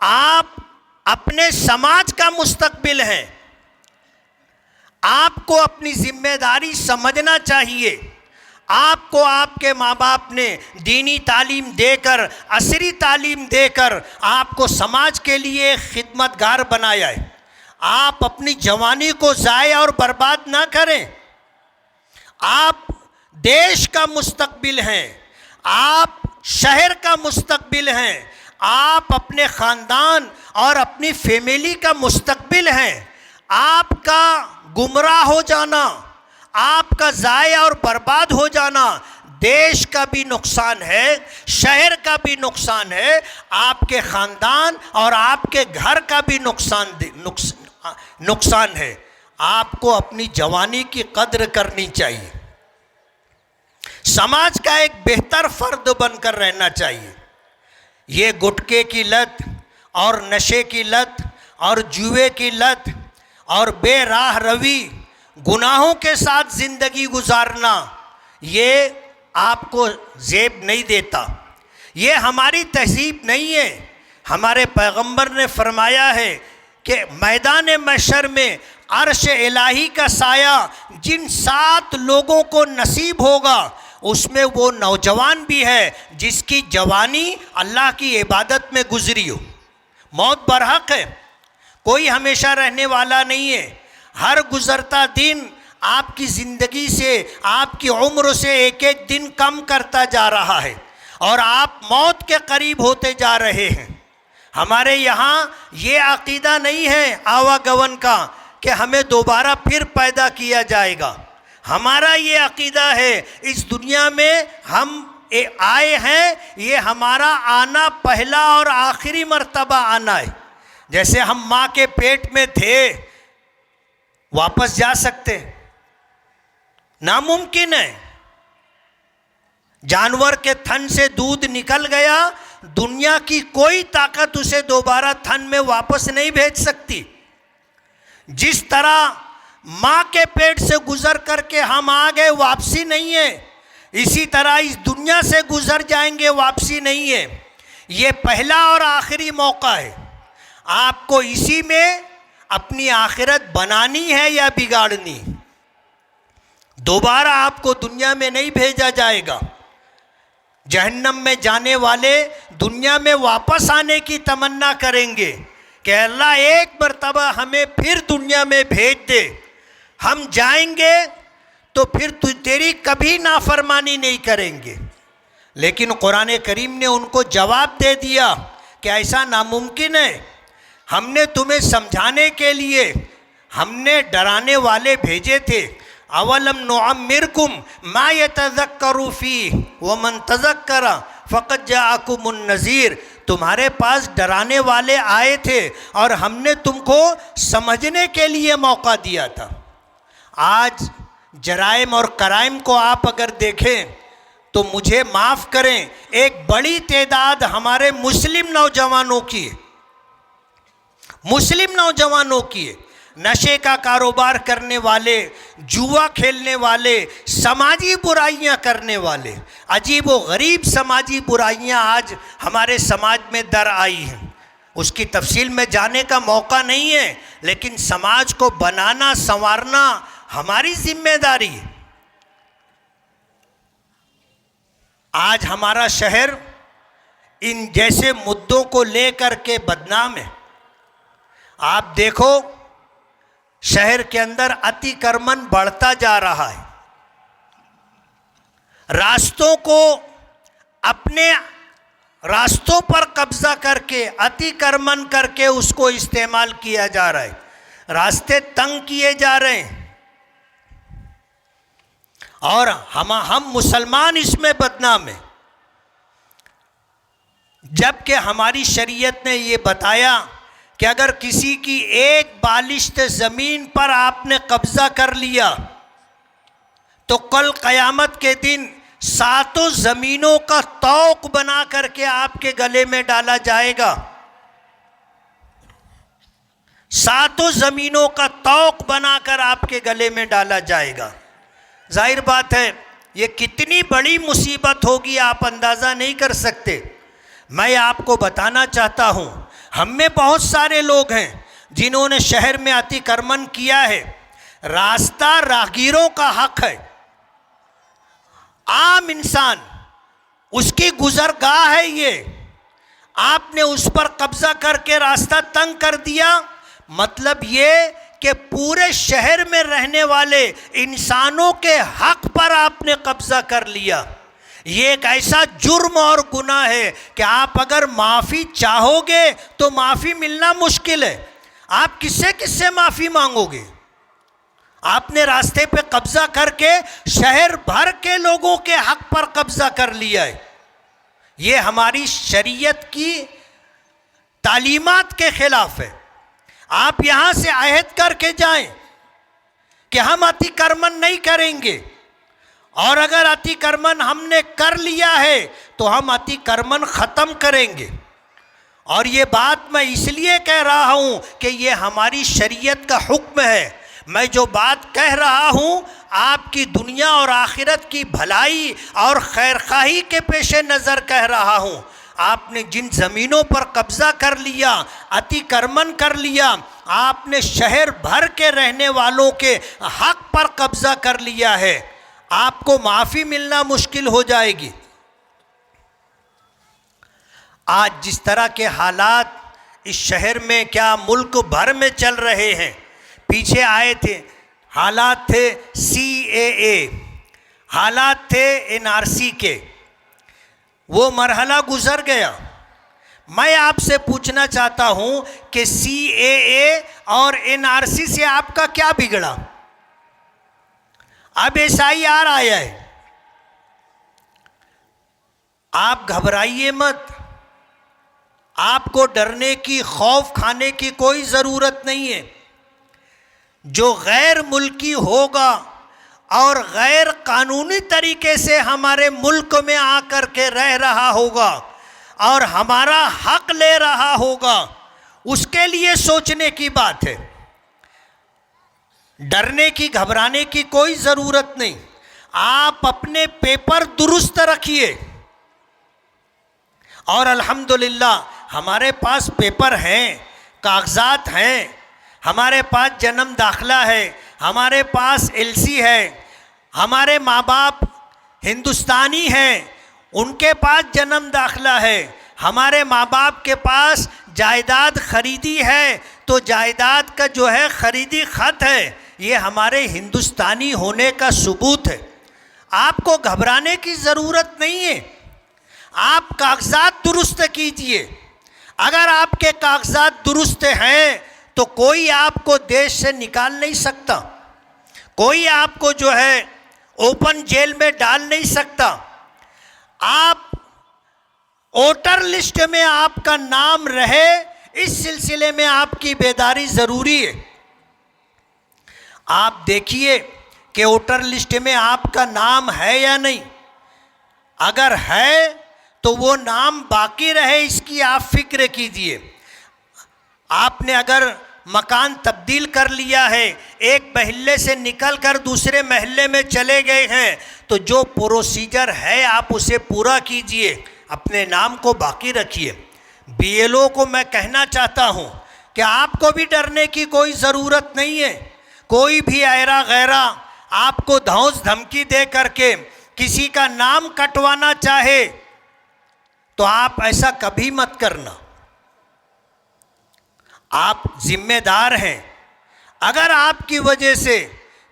आप अपने समाज का मुस्तकबिल हैं। आपको अपनी जिम्मेदारी समझना चाहिए। आपको आपके माँ बाप ने दीनी तालीम देकर, असरी तालीम देकर आपको समाज के लिए खिदमतगार बनाया है। आप अपनी जवानी को ज़ाया और बर्बाद ना करें। आप देश का मुस्तकबिल हैं, आप शहर का मुस्तकबिल हैं, आप अपने ख़ानदान और अपनी फैमिली का मुस्तकबिल हैं। आपका गुमराह हो जाना, आपका ज़ाया और बर्बाद हो जाना देश का भी नुकसान है, शहर का भी नुकसान है, आपके ख़ानदान और आपके घर का भी नुकसान है। आपको अपनी जवानी की कद्र करनी चाहिए, समाज का एक बेहतर फ़र्द बनकर रहना चाहिए। ये गुटखे की लत और नशे की लत और जुए की लत और बेराह रवी, गुनाहों के साथ ज़िंदगी गुजारना, ये आपको ज़ेब नहीं देता, ये हमारी तहज़ीब नहीं है। हमारे पैगंबर ने फरमाया है कि मैदान महशर में अर्श इलाही का साया जिन 7 लोगों को नसीब होगा, उसमें वो नौजवान भी है जिसकी जवानी अल्लाह की इबादत में गुजरी हो। मौत बरहक है, कोई हमेशा रहने वाला नहीं है। हर गुज़रता दिन आपकी ज़िंदगी से, आपकी उम्र से एक एक दिन कम करता जा रहा है और आप मौत के करीब होते जा रहे हैं। हमारे यहाँ ये अक़ीदा नहीं है आवागवन का कि हमें दोबारा फिर पैदा किया जाएगा। हमारा ये अक़ीदा है, इस दुनिया में हम आए हैं, ये हमारा आना पहला और आखिरी मर्तबा आना है। जैसे हम माँ के पेट में थे, वापस जा सकते? नामुमकिन है। जानवर के थन से दूध निकल गया, दुनिया की कोई ताकत उसे दोबारा थन में वापस नहीं भेज सकती। जिस तरह माँ के पेट से गुजर करके हम आ गए, वापसी नहीं है, इसी तरह इस दुनिया से गुजर जाएंगे, वापसी नहीं है। ये पहला और आखिरी मौका है। आपको इसी में अपनी आखिरत बनानी है या बिगाड़नी। दोबारा आपको दुनिया में नहीं भेजा जाएगा। जहन्नम में जाने वाले दुनिया में वापस आने की तमन्ना करेंगे कि अल्लाह एक मर्तबा हमें फिर दुनिया में भेज दे, हम जाएंगे तो फिर तेरी कभी नाफरमानी नहीं करेंगे। लेकिन कुरान करीम ने उनको जवाब दे दिया कि ऐसा नामुमकिन है। हमने तुम्हें समझाने के लिए हमने डराने वाले भेजे थे। अवलम नुअम्मिरकुम मा यतज़क्करु फीह व मन तज़क्करा फ़क़द जाअकुमुन नज़ीर। तुम्हारे पास डराने वाले आए थे और हमने तुमको समझने के लिए मौका दिया था। आज जराइम और कराइम को आप अगर देखें तो मुझे माफ़ करें, एक बड़ी तादाद हमारे मुस्लिम नौजवानों की है, मुस्लिम नौजवानों की है। नशे का कारोबार करने वाले, जुआ खेलने वाले, समाजी बुराइयां करने वाले, अजीब व गरीब समाजी बुराइयां आज हमारे समाज में दर आई हैं। उसकी तफसील में जाने का मौका नहीं है, लेकिन समाज को बनाना संवारना हमारी जिम्मेदारी है। आज हमारा शहर इन जैसे मुद्दों को लेकर के बदनाम है। आप देखो शहर के अंदर अतिक्रमण बढ़ता जा रहा है। रास्तों को अपने रास्तों पर कब्जा करके अतिक्रमण करके उसको इस्तेमाल किया जा रहा है। रास्ते तंग किए जा रहे हैं और हम मुसलमान इसमें बदनाम हैं। जबकि हमारी शरीयत ने ये बताया कि अगर किसी की एक बालिश्त ज़मीन पर आपने कब्ज़ा कर लिया तो कल क़यामत के दिन 7 ज़मीनों का तौक बना करके आपके गले में डाला जाएगा। 7 ज़मीनों का तौक बनाकर आपके गले में डाला जाएगा। जाहिर बात है ये कितनी बड़ी मुसीबत होगी आप अंदाज़ा नहीं कर सकते। मैं आपको बताना चाहता हूँ, हम में बहुत सारे लोग हैं जिन्होंने शहर में अतिक्रमण किया है। रास्ता राहगीरों का हक है। आम इंसान उसकी गुजरगाह है, ये आपने उस पर कब्जा करके रास्ता तंग कर दिया। मतलब ये कि पूरे शहर में रहने वाले इंसानों के हक पर आपने कब्जा कर लिया। ये एक ऐसा जुर्म और गुनाह है कि आप अगर माफ़ी चाहोगे तो माफ़ी मिलना मुश्किल है। आप किससे माफ़ी मांगोगे? आपने रास्ते पे कब्जा करके शहर भर के लोगों के हक पर कब्जा कर लिया है। ये हमारी शरीयत की तालीमात के खिलाफ है। आप यहाँ से अहद करके जाएं कि हम अतिक्रमण नहीं करेंगे, और अगर अतिक्रमण हमने कर लिया है तो हम अतिक्रमण ख़त्म करेंगे। और ये बात मैं इसलिए कह रहा हूँ कि ये हमारी शरीयत का हुक्म है। मैं जो बात कह रहा हूँ आपकी दुनिया और आखिरत की भलाई और खैरखाही के पेश नज़र कह रहा हूँ। आपने जिन ज़मीनों पर कब्ज़ा कर लिया, अतिक्रमण कर लिया, आपने शहर भर के रहने वालों के हक पर कब्ज़ा कर लिया है, आपको माफ़ी मिलना मुश्किल हो जाएगी। आज जिस तरह के हालात इस शहर में, क्या मुल्क भर में चल रहे हैं, पीछे आए थे हालात थे CAA, हालात थे NRC के, वो मरहला गुजर गया। मैं आपसे पूछना चाहता हूं कि CAA और NRC से आपका क्या बिगड़ा? अब SIR आया है। आप घबराइए मत, आपको डरने की, खौफ खाने की कोई ज़रूरत नहीं है। जो गैर मुल्की होगा और गैर कानूनी तरीके से हमारे मुल्क में आकर के रह रहा होगा और हमारा हक ले रहा होगा, उसके लिए सोचने की बात है। डरने की, घबराने की कोई ज़रूरत नहीं। आप अपने पेपर दुरुस्त रखिए, और अल्हम्दुलिल्लाह हमारे पास पेपर हैं, कागजात हैं, हमारे पास जन्म दाखला है, हमारे पास LC है, हमारे माँ बाप हिंदुस्तानी हैं, उनके पास जन्म दाखला है, हमारे माँ बाप के पास जायदाद ख़रीदी है तो जायदाद का जो है ख़रीदी ख़त है, ये हमारे हिंदुस्तानी होने का सबूत है। आपको घबराने की ज़रूरत नहीं है। आप कागजात दुरुस्त कीजिए। अगर आपके कागजात दुरुस्त हैं तो कोई आपको देश से निकाल नहीं सकता, कोई आपको जो है ओपन जेल में डाल नहीं सकता। आप वोटर लिस्ट में आपका नाम रहे, इस सिलसिले में आपकी बेदारी ज़रूरी है। आप देखिए कि वोटर लिस्ट में आपका नाम है या नहीं। अगर है तो वो नाम बाकी रहे, इसकी आप फिक्र कीजिए। आपने अगर मकान तब्दील कर लिया है, एक महल्ले से निकलकर दूसरे महल्ले में चले गए हैं, तो जो प्रोसीजर है आप उसे पूरा कीजिए, अपने नाम को बाकी रखिए। बीएलओ को मैं कहना चाहता हूं कि आपको भी डरने की कोई ज़रूरत नहीं है। कोई भी ऐरा गैरा आपको धौंस धमकी दे करके किसी का नाम कटवाना चाहे तो आप ऐसा कभी मत करना। आप जिम्मेदार हैं। अगर आपकी वजह से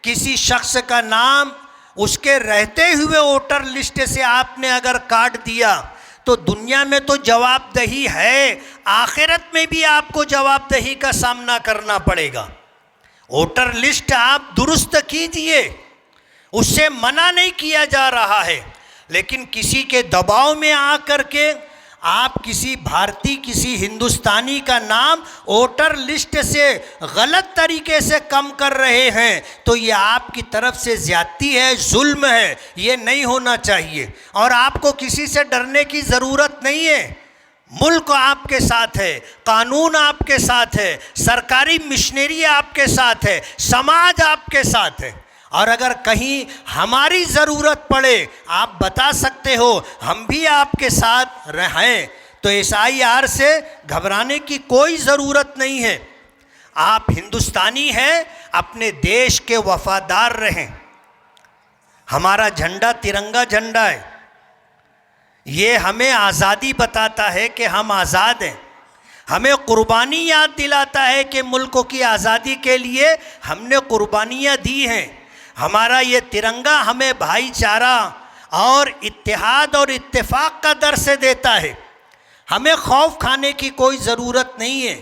किसी शख्स का नाम उसके रहते हुए वोटर लिस्ट से आपने अगर काट दिया तो दुनिया में तो जवाबदेही है, आखिरत में भी आपको जवाबदेही का सामना करना पड़ेगा। वोटर लिस्ट आप दुरुस्त कीजिए, उससे मना नहीं किया जा रहा है, लेकिन किसी के दबाव में आकर के आप किसी भारतीय, किसी हिंदुस्तानी का नाम वोटर लिस्ट से गलत तरीके से कम कर रहे हैं तो ये आपकी तरफ से ज्यादती है, जुल्म है। ये नहीं होना चाहिए और आपको किसी से डरने की ज़रूरत नहीं है। मुल्क आपके साथ है, कानून आपके साथ है, सरकारी मिशनरी आपके साथ है, समाज आपके साथ है। और अगर कहीं हमारी ज़रूरत पड़े आप बता सकते हो, हम भी आपके साथ रहें। तो SIR से घबराने की कोई ज़रूरत नहीं है। आप हिंदुस्तानी हैं, अपने देश के वफादार रहें। हमारा झंडा तिरंगा झंडा है, ये हमें आज़ादी बताता है कि हम आज़ाद हैं। हमें कुर्बानी याद दिलाता है कि मुल्क की आज़ादी के लिए हमने कुर्बानियाँ दी हैं। हमारा ये तिरंगा हमें भाईचारा और इत्तेहाद और इत्तेफाक का दर्स देता है। हमें खौफ खाने की कोई ज़रूरत नहीं है।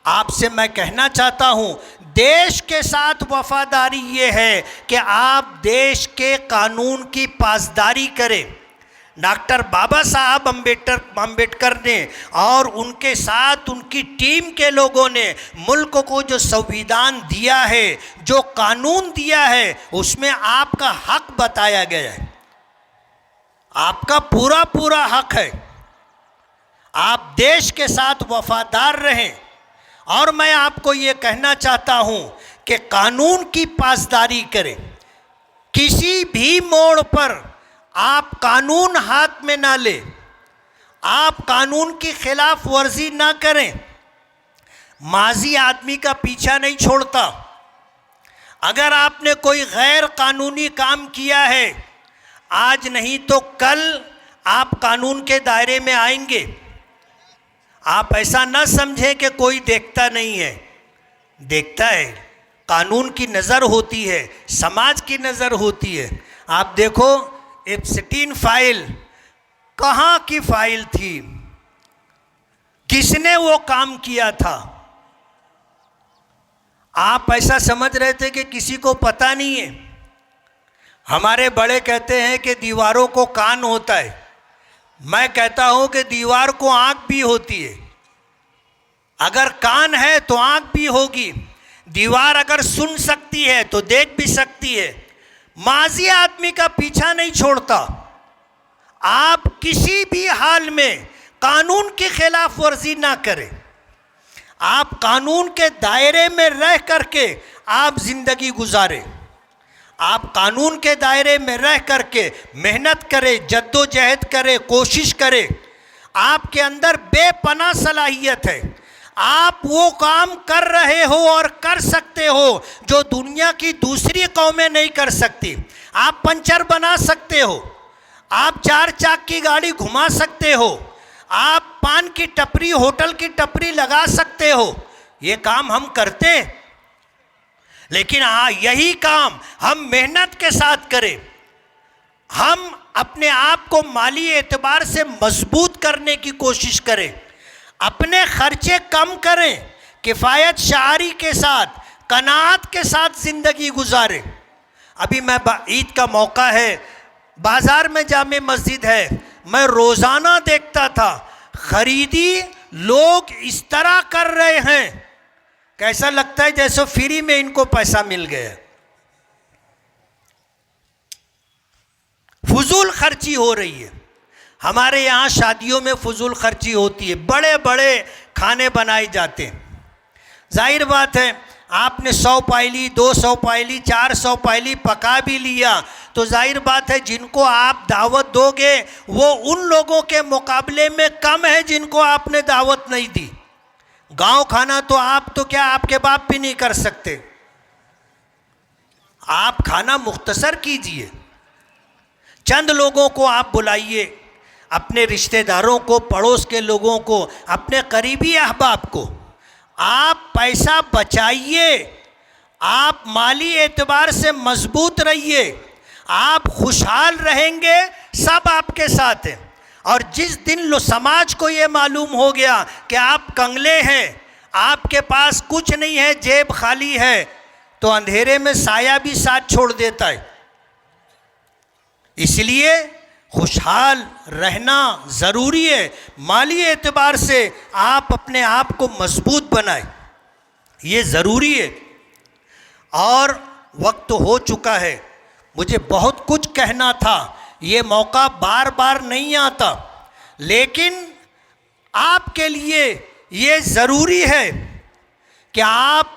आपसे मैं कहना चाहता हूँ, देश के साथ वफादारी ये है कि आप देश के कानून की पासदारी करें। डॉक्टर बाबा साहब अम्बेडकर ने और उनके साथ उनकी टीम के लोगों ने मुल्क को जो संविधान दिया है, जो कानून दिया है, उसमें आपका हक बताया गया है। आपका पूरा पूरा हक है। आप देश के साथ वफादार रहें। और मैं आपको ये कहना चाहता हूँ कि कानून की पासदारी करें। किसी भी मोड़ पर आप कानून हाथ में ना ले, आप कानून की खिलाफ वर्जी ना करें। माजी आदमी का पीछा नहीं छोड़ता। अगर आपने कोई गैर कानूनी काम किया है, आज नहीं तो कल आप कानून के दायरे में आएंगे। आप ऐसा ना समझें कि कोई देखता नहीं है, देखता है। कानून की नज़र होती है, समाज की नज़र होती है। आप देखो, एप्स्टीन फाइल कहाँ की फाइल थी, किसने वो काम किया था? आप ऐसा समझ रहे थे कि किसी को पता नहीं है। हमारे बड़े कहते हैं कि दीवारों को कान होता है। मैं कहता हूं कि दीवार को आंख भी होती है। अगर कान है तो आंख भी होगी। दीवार अगर सुन सकती है तो देख भी सकती है। माजी आदमी का पीछा नहीं छोड़ता। आप किसी भी हाल में कानून की खिलाफ वर्जी ना करें। आप कानून के दायरे में रह करके आप जिंदगी गुजारें। आप कानून के दायरे में रह करके मेहनत करें, जद्दोजहद करें, कोशिश करें। आपके अंदर बेपनाह सलाहियत है। आप वो काम कर रहे हो और कर सकते हो जो दुनिया की दूसरी कौमें नहीं कर सकती। आप पंचर बना सकते हो, आप 4 चाक की गाड़ी घुमा सकते हो, आप पान की टपरी, होटल की टपरी लगा सकते हो। ये काम हम करते हैं। लेकिन हाँ, यही काम हम मेहनत के साथ करें, हम अपने आप को माली एतबार से मजबूत करने की कोशिश करें, अपने खर्चे कम करें, किफ़ायत शारी के साथ, कनात के साथ ज़िंदगी गुजारें। अभी मैं ईद का मौका है, बाज़ार में जामे मस्जिद है, मैं रोज़ाना देखता था खरीदी लोग इस तरह कर रहे हैं, कैसा लगता है जैसे फ्री में इनको पैसा मिल गया। फजूल खर्ची हो रही है। हमारे यहाँ शादियों में फजूल खर्ची होती है, बड़े बड़े खाने बनाए जाते हैं। जाहिर बात है, आपने 100 पायली, 200 पायली, 400 पायली पका भी लिया तो जाहिर बात है जिनको आप दावत दोगे वो उन लोगों के मुकाबले में कम है जिनको आपने दावत नहीं दी। गांव खाना तो आप तो क्या, आपके बाप भी नहीं कर सकते। आप खाना मुख्तसर कीजिए, चंद लोगों को आप बुलाइए, अपने रिश्तेदारों को, पड़ोस के लोगों को, अपने करीबी अहबाब को। आप पैसा बचाइए, आप माली एतबार से मजबूत रहिए, आप खुशहाल रहेंगे, सब आपके साथ हैं। और जिस दिन समाज को ये मालूम हो गया कि आप कंगले हैं, आपके पास कुछ नहीं है, जेब खाली है, तो अंधेरे में साया भी साथ छोड़ देता है। इसलिए खुशहाल रहना ज़रूरी है। माली एतबार से आप अपने आप को मजबूत बनाएं, ये ज़रूरी है। और वक्त हो चुका है, मुझे बहुत कुछ कहना था, ये मौका बार बार नहीं आता, लेकिन आपके लिए ये ज़रूरी है कि आप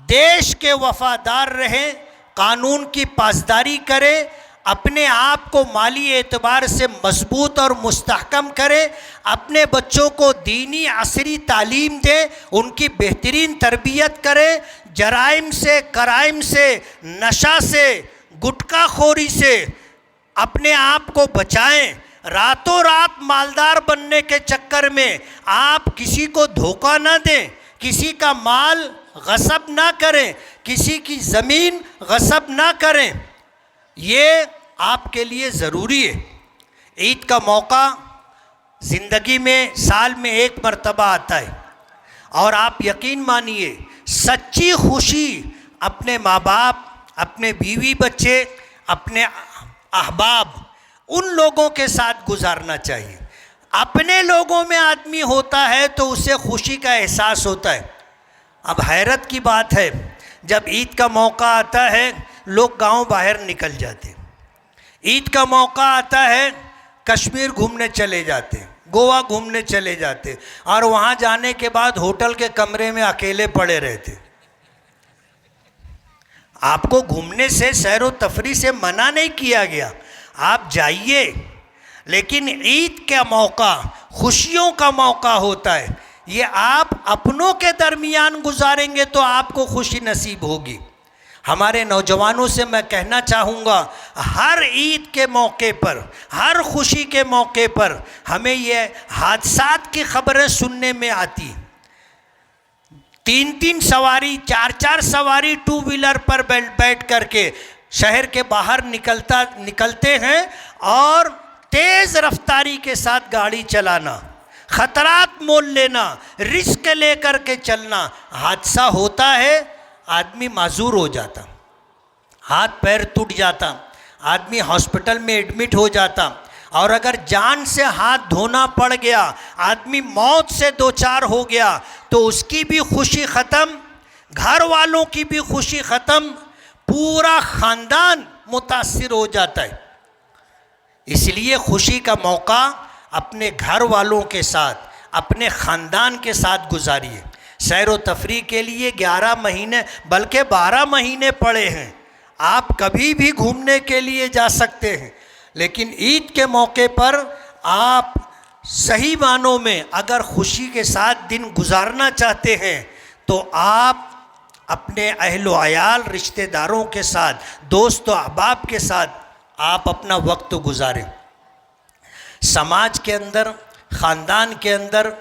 देश के वफादार रहें, कानून की पासदारी करें, अपने आप को माली एतबार से मजबूत और मुस्तहकम करें, अपने बच्चों को दीनी असरी तालीम दें, उनकी बेहतरीन तरबियत करें, जराइम से, कराइम से, नशा से, गुटखा खोरी से अपने आप को बचाएं। रातों रात मालदार बनने के चक्कर में आप किसी को धोखा ना दें, किसी का माल गसब ना करें, किसी की ज़मीन गसब ना करें, ये आपके लिए ज़रूरी है। ईद का मौका ज़िंदगी में साल में एक मर्तबा आता है, और आप यकीन मानिए सच्ची खुशी अपने माँ बाप, अपने बीवी बच्चे, अपने अहबाब, उन लोगों के साथ गुजारना चाहिए। अपने लोगों में आदमी होता है तो उसे खुशी का एहसास होता है। अब हैरत की बात है, जब ईद का मौका आता है लोग गांव बाहर निकल जाते हैं, ईद का मौका आता है कश्मीर घूमने चले जाते हैं, गोवा घूमने चले जाते, और वहाँ जाने के बाद होटल के कमरे में अकेले पड़े रहते। आपको घूमने से, सैर व तफरी से मना नहीं किया गया, आप जाइए, लेकिन ईद का मौका खुशियों का मौका होता है। ये आप अपनों के दरमियान गुजारेंगे तो आपको खुशी नसीब होगी। हमारे नौजवानों से मैं कहना चाहूँगा, हर ईद के मौके पर, हर खुशी के मौके पर हमें ये हादसात की खबरें सुनने में आती। 3-3 सवारी, 4-4 सवारी टू व्हीलर पर बैठ करके शहर के बाहर निकलते हैं, और तेज़ रफ्तारी के साथ गाड़ी चलाना, ख़तरात मोल लेना, रिस्क लेकर के चलना, हादसा होता है, आदमी माजूर हो जाता, हाथ पैर टूट जाता, आदमी हॉस्पिटल में एडमिट हो जाता, और अगर जान से हाथ धोना पड़ गया, आदमी मौत से दो चार हो गया, तो उसकी भी खुशी ख़त्म, घर वालों की भी खुशी ख़त्म, पूरा ख़ानदान मुतासिर हो जाता है। इसलिए खुशी का मौका अपने घर वालों के साथ, अपने ख़ानदान के साथ गुजारिए। सैर व तफरी के लिए 11 महीने बल्कि 12 महीने पड़े हैं, आप कभी भी घूमने के लिए जा सकते हैं, लेकिन ईद के मौके पर आप सही मानों में अगर खुशी के साथ दिन गुजारना चाहते हैं तो आप अपने अहलो अयाल, रिश्तेदारों के साथ, दोस्त व अहबाब के साथ आप अपना वक्त गुजारें। समाज के अंदर, ख़ानदान के अंदर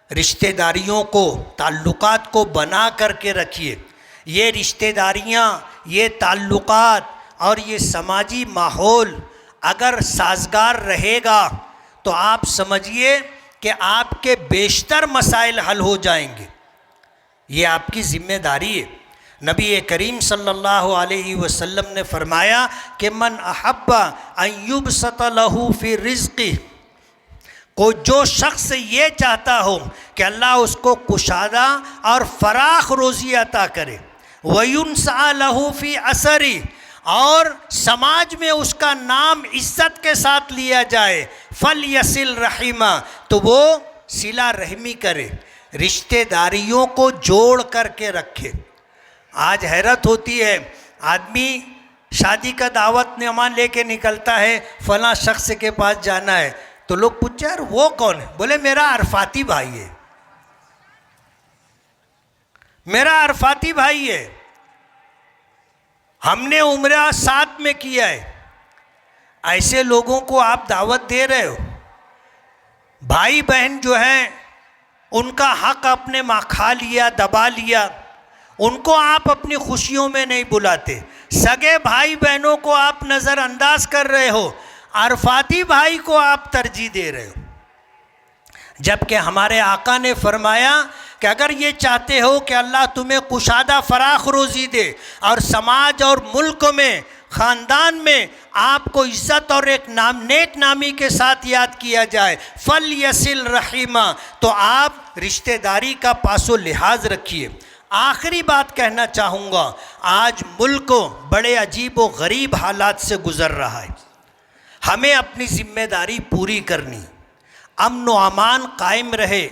रिश्तेदारियों को, ताल्लुकात को बना करके रखिए। ये रिश्तेदारियाँ, ये ताल्लुकात और ये समाजी माहौल अगर साजगार रहेगा तो आप समझिए कि आपके बेशतर मसाइल हल हो जाएंगे। ये आपकी ज़िम्मेदारी है। नबी करीम सल्लल्लाहु अलैहि वसल्लम ने फरमाया कि मन अहब्बा अन युबसत लहू फी रिज़्क़ी, को जो शख्स ये चाहता हो कि अल्लाह उसको कुशादा और फराख रोज़ी अता करे, वयुनसा लहू फी असरी, और समाज में उसका नाम इज्जत के साथ लिया जाए, फल यसिल रहीमा, तो वो सिला रहमी करे, रिश्तेदारियों को जोड़ करके रखे। आज हैरत होती है, आदमी शादी का दावत नमा लेके निकलता है, फलां शख्स के पास जाना है, तो लोग पूछे यार वो कौन है? बोले मेरा अरफाती भाई है, मेरा अरफाती भाई है, हमने उम्रा साथ में किया है। ऐसे लोगों को आप दावत दे रहे हो। भाई बहन जो हैं उनका हक आपने खा लिया, दबा लिया, उनको आप अपनी खुशियों में नहीं बुलाते। सगे भाई बहनों को आप नज़रअंदाज कर रहे हो, अरफाती भाई को आप तरजीह दे रहे हो। जबकि हमारे आका ने फरमाया कि अगर ये चाहते हो कि अल्लाह तुम्हें कुशादा फराख रोज़ी दे और समाज और मुल्क में, ख़ानदान में आपको इज़्ज़त और एक नेक नामी के साथ याद किया जाए, फल यसिल रहीमा, तो आप रिश्तेदारी का पासो लिहाज रखिए। आखिरी बात कहना चाहूँगा, आज मुल्क बड़े अजीब व गरीब हालात से गुज़र रहा है। हमें अपनी ज़िम्मेदारी पूरी करनी, अमन व अमान कायम रहे,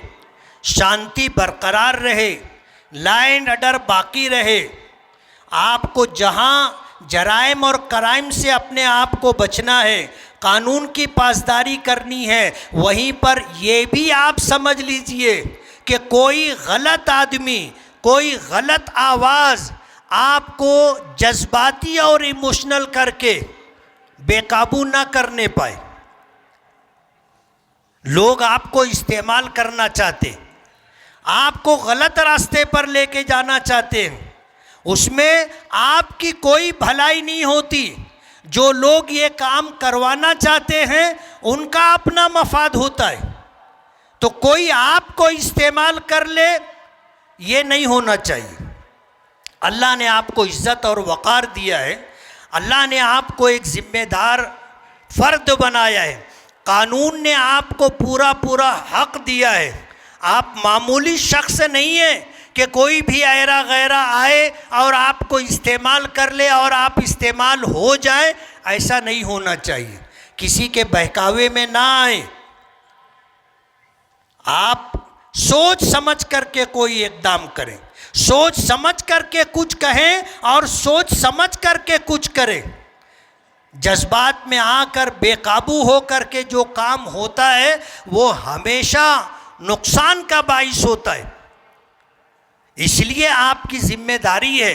शांति बरकरार रहे, लॉ एंड ऑर्डर बाकी रहे। आपको जहां जराइम और क्राइम से अपने आप को बचना है, कानून की पासदारी करनी है, वहीं पर ये भी आप समझ लीजिए कि कोई गलत आदमी, कोई गलत आवाज़ आपको जज्बाती और इमोशनल करके बेकाबू ना करने पाए। लोग आपको इस्तेमाल करना चाहते, आपको गलत रास्ते पर लेके जाना चाहते हैं, उसमें आपकी कोई भलाई नहीं होती। जो लोग ये काम करवाना चाहते हैं उनका अपना मफाद होता है, तो कोई आपको इस्तेमाल कर ले, ये नहीं होना चाहिए। अल्लाह ने आपको इज़्ज़त और वक़ार दिया है, अल्लाह ने आपको एक ज़िम्मेदार फ़र्द बनाया है, कानून ने आपको पूरा पूरा हक दिया है। आप मामूली शख्स नहीं है कि कोई भी ऐरा गैरा आए और आपको इस्तेमाल कर ले और आप इस्तेमाल हो जाए, ऐसा नहीं होना चाहिए। किसी के बहकावे में ना आए, आप सोच समझ करके कोई इक़दाम करें, सोच समझ करके कुछ कहें और सोच समझ करके कुछ करें। जज्बात में आकर बेकाबू हो करके जो काम होता है वो हमेशा नुकसान का बाइस होता है। इसलिए आपकी जिम्मेदारी है,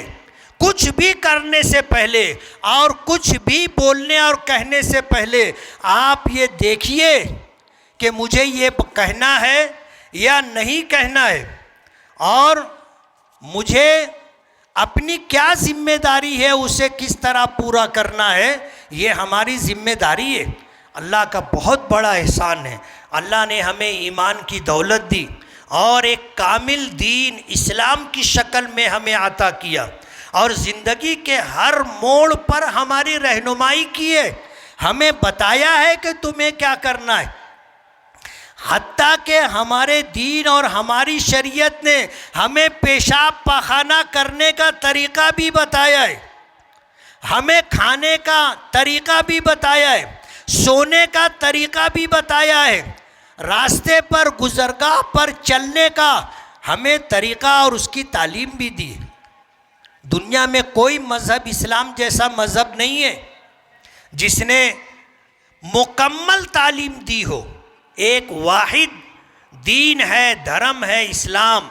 कुछ भी करने से पहले और कुछ भी बोलने और कहने से पहले आप ये देखिए कि मुझे ये कहना है या नहीं कहना है, और मुझे अपनी क्या जिम्मेदारी है उसे किस तरह पूरा करना है, ये हमारी जिम्मेदारी है। अल्लाह का बहुत बड़ा एहसान है, अल्लाह ने हमें ईमान की दौलत दी और एक कामिल दीन इस्लाम की शक्ल में हमें अता किया, और ज़िंदगी के हर मोड़ पर हमारी रहनुमाई की है, हमें बताया है कि तुम्हें क्या करना है। हत्ता के हमारे दीन और हमारी शरीयत ने हमें पेशाब पाखाना करने का तरीक़ा भी बताया है, हमें खाने का तरीक़ा भी बताया है, सोने का तरीक़ा भी बताया है, रास्ते पर गुज़रगाह पर चलने का हमें तरीक़ा और उसकी तालीम भी दी है। दुनिया में कोई मज़हब इस्लाम जैसा मज़हब नहीं है जिसने मुकम्मल तालीम दी हो। एक वाहिद दीन है, धर्म है इस्लाम,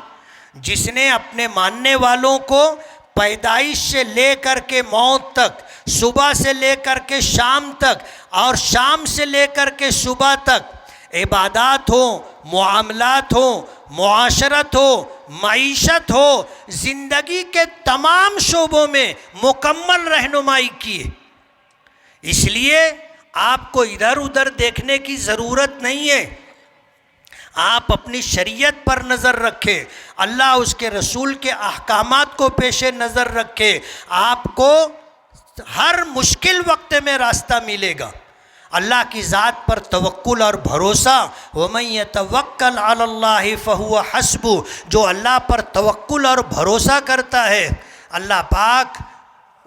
जिसने अपने मानने वालों को पैदाइश से लेकर के मौत तक, सुबह से लेकर के शाम तक और शाम से लेकर के सुबह तक इबादत हो, मुआमलात हो, मुआशरत हो, मईशत हो, ज़िंदगी के तमाम शोबों में मुकम्मल रहनुमाई की। इसलिए आपको इधर उधर देखने की ज़रूरत नहीं है। आप अपनी शरीयत पर नज़र रखें, अल्लाह उसके रसूल के अहकामात को पेश नज़र रखें, आपको हर मुश्किल वक्त में रास्ता मिलेगा। अल्लाह की ज़ात पर तवक्कुल और भरोसा, वमन यतवक्कल अलल्लाहि फहुव हस्बु, जो अल्लाह पर तवक्कुल और भरोसा करता है अल्लाह पाक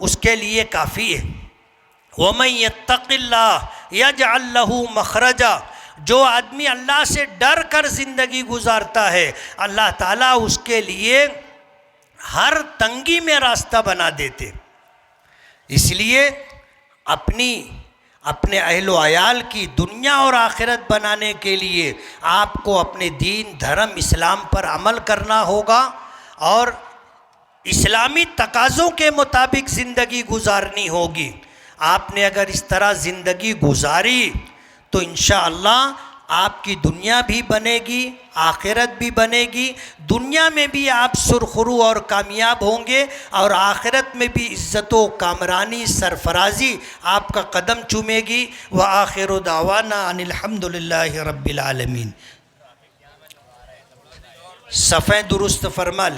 उसके लिए काफ़ी है। वमन यत्तक़िल्लाह यजअल लहू मखरजा, जो आदमी अल्लाह से डर कर ज़िंदगी गुजारता है अल्लाह ताला उसके लिए हर तंगी में रास्ता बना देते। इसलिए अपने अहलो अयाल की दुनिया और आखिरत बनाने के लिए आपको अपने दीन धर्म इस्लाम पर अमल करना होगा और इस्लामी तकाज़ों के मुताबिक ज़िंदगी गुजारनी होगी। आपने अगर इस तरह ज़िंदगी गुजारी तो इंशाअल्लाह आपकी दुनिया भी बनेगी, आखिरत भी बनेगी। दुनिया में भी आप सुरखरू और कामयाब होंगे और आखिरत में भी इज़्ज़त व कामरानी सरफराजी आपका कदम चूमेगी। व आखिरु दावाना अनिल हम्दुलिल्लाहि रब्बिल आलमीन। सफ़े दुरुस्त फरमा ले।